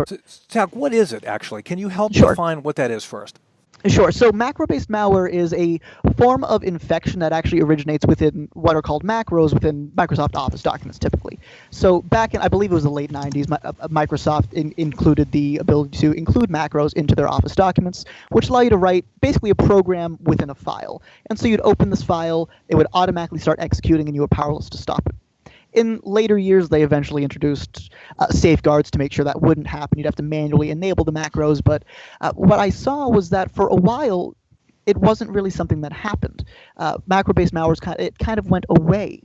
Speaker 1: Zach, what is it actually? Can you help
Speaker 3: Sure.
Speaker 1: define what that is first?
Speaker 3: Sure. So macro-based malware is a form of infection that actually originates within what are called macros within Microsoft Office documents, typically. So back in, I believe it was the late 90s, Microsoft included the ability to include macros into their Office documents, which allow you to write basically a program within a file. And so you'd open this file, it would automatically start executing, and you were powerless to stop it. In later years, they eventually introduced safeguards to make sure that wouldn't happen. You'd have to manually enable the macros, but what I saw was that for a while, it wasn't really something that happened. Macro-based malware kind of went away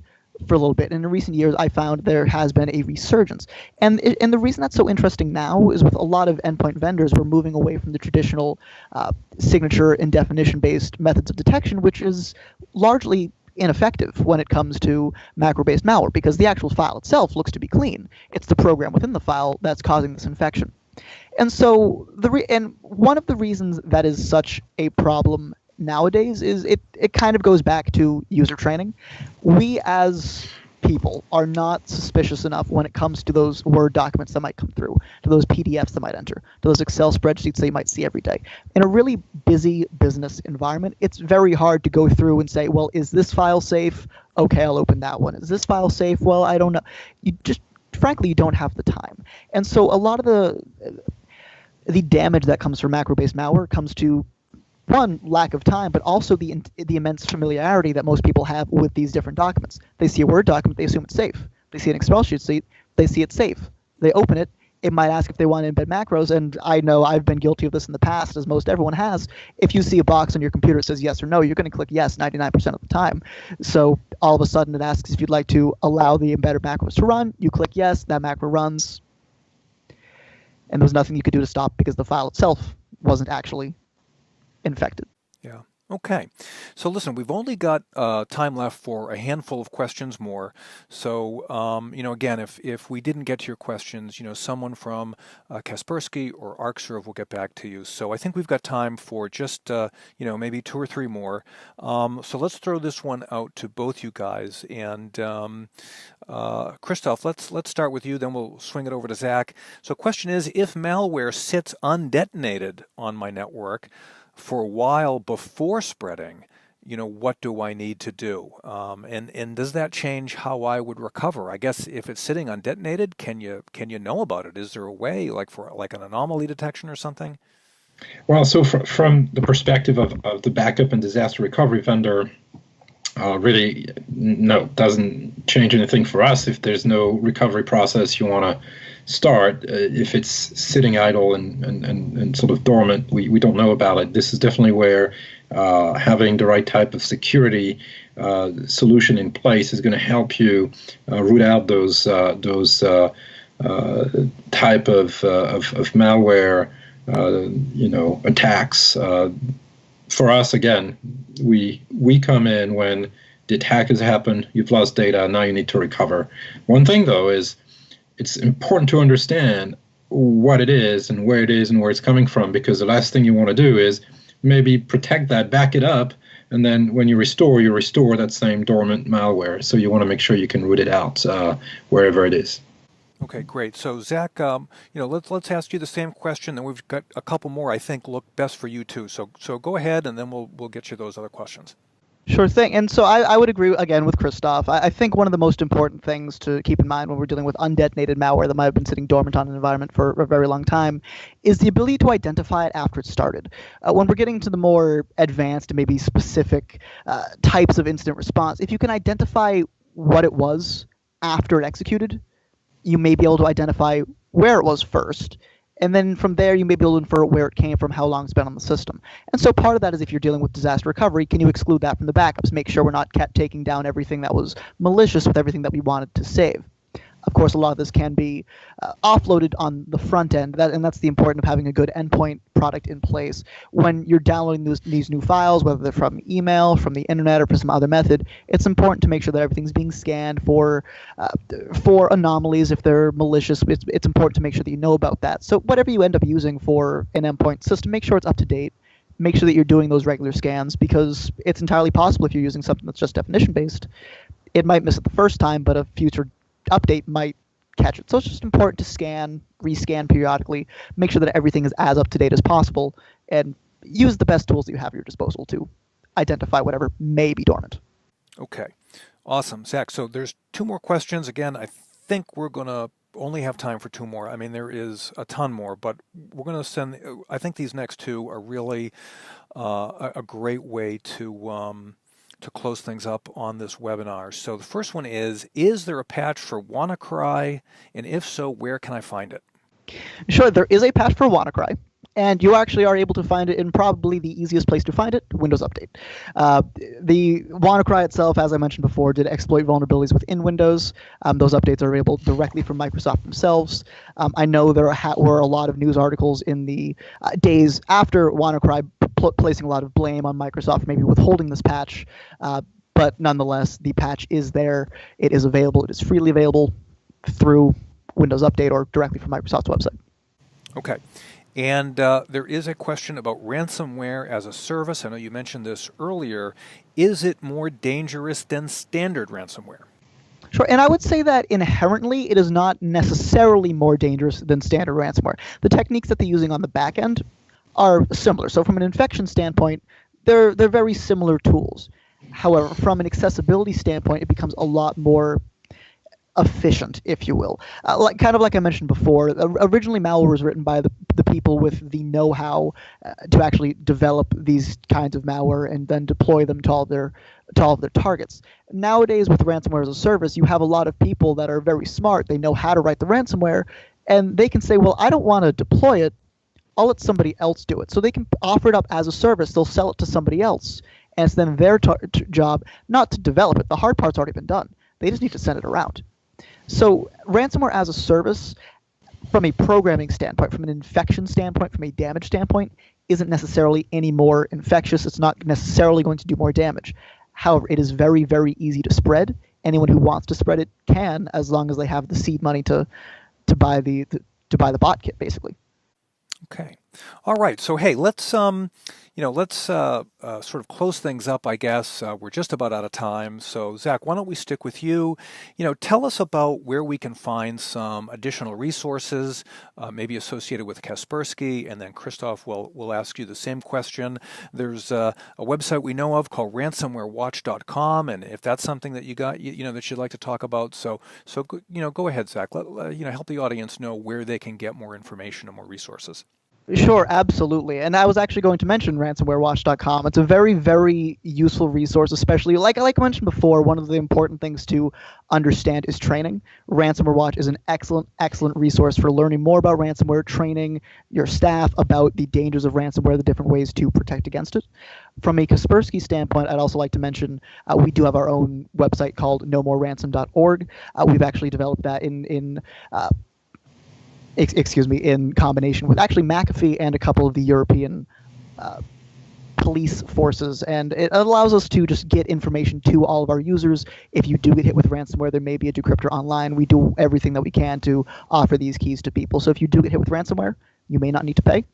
Speaker 3: for a little bit. And in recent years, I found there has been a resurgence. And the reason that's so interesting now is with a lot of endpoint vendors, we're moving away from the traditional signature and definition-based methods of detection, which is largely ineffective when it comes to macro-based malware, because the actual file itself looks to be clean. It's the program within the file that's causing this infection. And so and one of the reasons that is such a problem nowadays is it kind of goes back to user training. We as people are not suspicious enough when it comes to those Word documents that might come through, to those PDFs that might enter, to those Excel spreadsheets that you might see every day. In a really busy business environment, it's very hard to go through and say, well, is this file safe? Okay, I'll open that one. Is this file safe? Well, I don't know. Frankly, you don't have the time. And so a lot of the damage that comes from macro-based malware comes to, one, lack of time, but also the immense familiarity that most people have with these different documents. They see a Word document, they assume it's safe. They see an Excel sheet, they see it's safe. They open it, it might ask if they want to embed macros, and I know I've been guilty of this in the past, as most everyone has. If you see a box on your computer that says yes or no, you're going to click yes 99% of the time. So all of a sudden it asks if you'd like to allow the embedded macros to run. You click yes, that macro runs, and there's nothing you could do to stop because the file itself wasn't actually infected.
Speaker 1: Yeah. Okay. So listen, we've only got time left for a handful of questions more. So, again, if we didn't get to your questions, someone from Kaspersky or Arcserve will get back to you. So I think we've got time for just, maybe 2 or 3 more. So let's throw this one out to both you guys. And Christoph, let's start with you, then we'll swing it over to Zach. So question is, if malware sits undetonated on my network for a while before spreading, what do I need to do? And does that change how I would recover? I guess if it's sitting undetonated, can you know about it? Is there a way, for an anomaly detection or something?
Speaker 2: Well, so from the perspective of the backup and disaster recovery vendor, really, no, it doesn't change anything for us. If there's no recovery process you want to start, if it's sitting idle and sort of dormant, we don't know about it. This is definitely where having the right type of security solution in place is going to help you root out those type of malware attacks. For us, again, we come in when the attack has happened, you've lost data, now you need to recover. One thing, though, is it's important to understand what it is and where it's coming from, because the last thing you want to do is maybe protect that, back it up, and then when you restore that same dormant malware. So you want to make sure you can root it out wherever it is.
Speaker 1: Okay, great. So Zach, let's ask you the same question, and we've got a couple more I think look best for you too. So go ahead, and then we'll get you those other questions.
Speaker 3: Sure thing. And so I would agree again with Christoph. I think one of the most important things to keep in mind when we're dealing with undetonated malware that might have been sitting dormant on an environment for a very long time is the ability to identify it after it started. When we're getting to the more advanced and maybe specific types of incident response, if you can identify what it was after it executed, you may be able to identify where it was first And then from there, you may be able to infer where it came from, how long it's been on the system. And so part of that is if you're dealing with disaster recovery, can you exclude that from the backups? Make sure we're not taking down everything that was malicious with everything that we wanted to save. Of course, a lot of this can be offloaded on the front end, and that's the importance of having a good endpoint product in place. When you're downloading these new files, whether they're from email, from the internet, or from some other method, it's important to make sure that everything's being scanned for anomalies. If they're malicious, it's important to make sure that you know about that. So whatever you end up using for an endpoint system, make sure it's up to date. Make sure that you're doing those regular scans, because it's entirely possible if you're using something that's just definition-based, it might miss it the first time, but a future update might catch it. So it's just important to scan, rescan periodically, make sure that everything is as up to date as possible, and use the best tools that you have at your disposal to identify whatever may be dormant.
Speaker 1: Okay, awesome, Zach. So there's 2 more questions. Again, I think we're going to only have time for 2 more. I mean, there is a ton more, but we're going to send, I think these next 2 are really a great way to close things up on this webinar. So the first one is there a patch for WannaCry? And if so, where can I find it?
Speaker 3: Sure, there is a patch for WannaCry, and you actually are able to find it in probably the easiest place to find it, Windows Update. The WannaCry itself, as I mentioned before, did exploit vulnerabilities within Windows. Those updates are available directly from Microsoft themselves. I know there were a lot of news articles in the days after WannaCry placing a lot of blame on Microsoft for maybe withholding this patch, but nonetheless, the patch is there. It is available. It is freely available through Windows Update or directly from Microsoft's website.
Speaker 1: Okay. And there is a question about ransomware as a service. I know you mentioned this earlier. Is it more dangerous than standard ransomware?
Speaker 3: Sure, and I would say that inherently it is not necessarily more dangerous than standard ransomware. The techniques that they're using on the back end are similar. So from an infection standpoint, they're very similar tools. However, from an accessibility standpoint, it becomes a lot more efficient, if you will. Kind of like I mentioned before, originally malware was written by the people with the know-how to actually develop these kinds of malware and then deploy them to all of their targets. Nowadays, with ransomware as a service, you have a lot of people that are very smart. They know how to write the ransomware, and they can say, well, I don't want to deploy it. I'll let somebody else do it. So they can offer it up as a service. They'll sell it to somebody else, and it's then their job not to develop it. The hard part's already been done. They just need to send it around. So ransomware as a service, from a programming standpoint, from an infection standpoint, from a damage standpoint, isn't necessarily any more infectious. It's not necessarily going to do more damage. However, it is very, very easy to spread. Anyone who wants to spread it can, as long as they have the seed money to buy the bot kit, basically.
Speaker 1: Okay. All right. So hey, let's sort of close things up, I guess. We're just about out of time. So Zach, why don't we stick with you? Tell us about where we can find some additional resources, maybe associated with Kaspersky, and then Christoph will ask you the same question. There's a website we know of called ransomwarewatch.com, and if that's something that you got, that you'd like to talk about, so go ahead, Zach. Help the audience know where they can get more information and more resources.
Speaker 3: Sure, absolutely. And I was actually going to mention ransomwarewatch.com. It's a very, very useful resource, especially like I mentioned before, one of the important things to understand is training. Ransomware Watch is an excellent, excellent resource for learning more about ransomware, training your staff about the dangers of ransomware, the different ways to protect against it. From a Kaspersky standpoint, I'd also like to mention we do have our own website called nomoreransom.org. We've actually developed that in combination with actually McAfee and a couple of the European police forces, and it allows us to just get information to all of our users. If you do get hit with ransomware, there may be a Decryptor online. We do everything that we can to offer these keys to people. So if you do get hit with ransomware, you may not need to pay,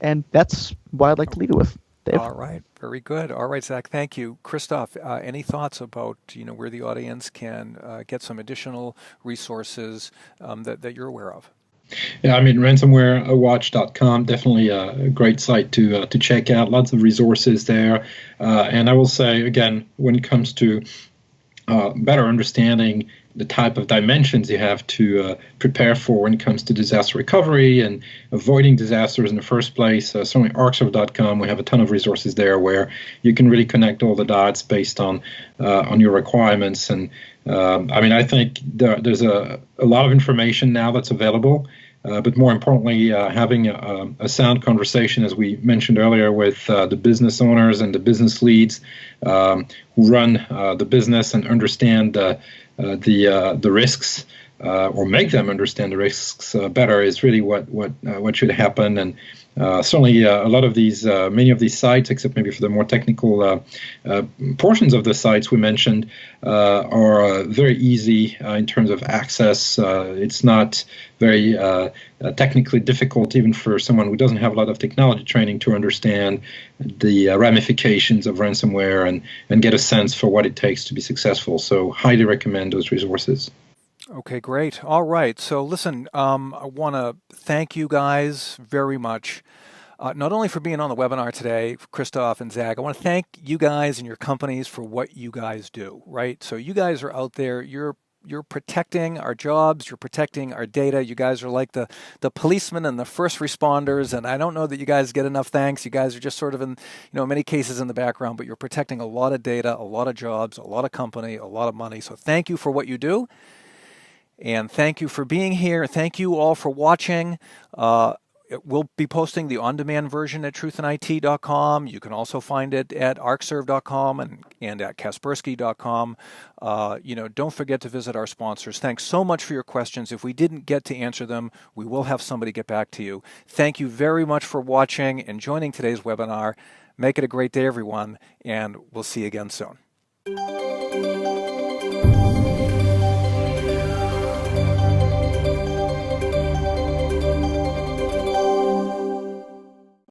Speaker 3: and that's what I'd like to leave you with, Dave.
Speaker 1: All right, very good. All right, Zach, thank you. Christoph, any thoughts about where the audience can get some additional resources that you're aware of?
Speaker 2: Yeah, I mean, ransomwarewatch.com, definitely a great site to check out. Lots of resources there. And I will say, again, when it comes to better understanding the type of dimensions you have to prepare for when it comes to disaster recovery and avoiding disasters in the first place, certainly Arcserve.com, we have a ton of resources there where you can really connect all the dots based on your requirements. And I think there's a lot of information now that's available. but more importantly, having a sound conversation, as we mentioned earlier, with the business owners and the business leads who run the business and understand the risks, or make them understand the risks better, is really what should happen. And certainly, a lot of these, many of these sites, except maybe for the more technical portions of the sites we mentioned, are very easy in terms of access. It's not very technically difficult, even for someone who doesn't have a lot of technology training, to understand the ramifications of ransomware and get a sense for what it takes to be successful. So, highly recommend those resources.
Speaker 1: Okay, great. All right. So listen, I want to thank you guys very much, not only for being on the webinar today, Christoph and Zach. I want to thank you guys and your companies for what you guys do, right? So you guys are out there, you're protecting our jobs, you're protecting our data. You guys are like the policemen and the first responders, and I don't know that you guys get enough thanks. You guys are just sort of in, in many cases in the background, but you're protecting a lot of data, a lot of jobs, a lot of company, a lot of money. So thank you for what you do. And thank you for being here. Thank you all for watching. We'll be posting the on-demand version at truthandit.com. You can also find it at arcserve.com and at kaspersky.com. Don't forget to visit our sponsors. Thanks so much for your questions. If we didn't get to answer them, we will have somebody get back to you. Thank you very much for watching and joining today's webinar. Make it a great day, everyone, and we'll see you again soon.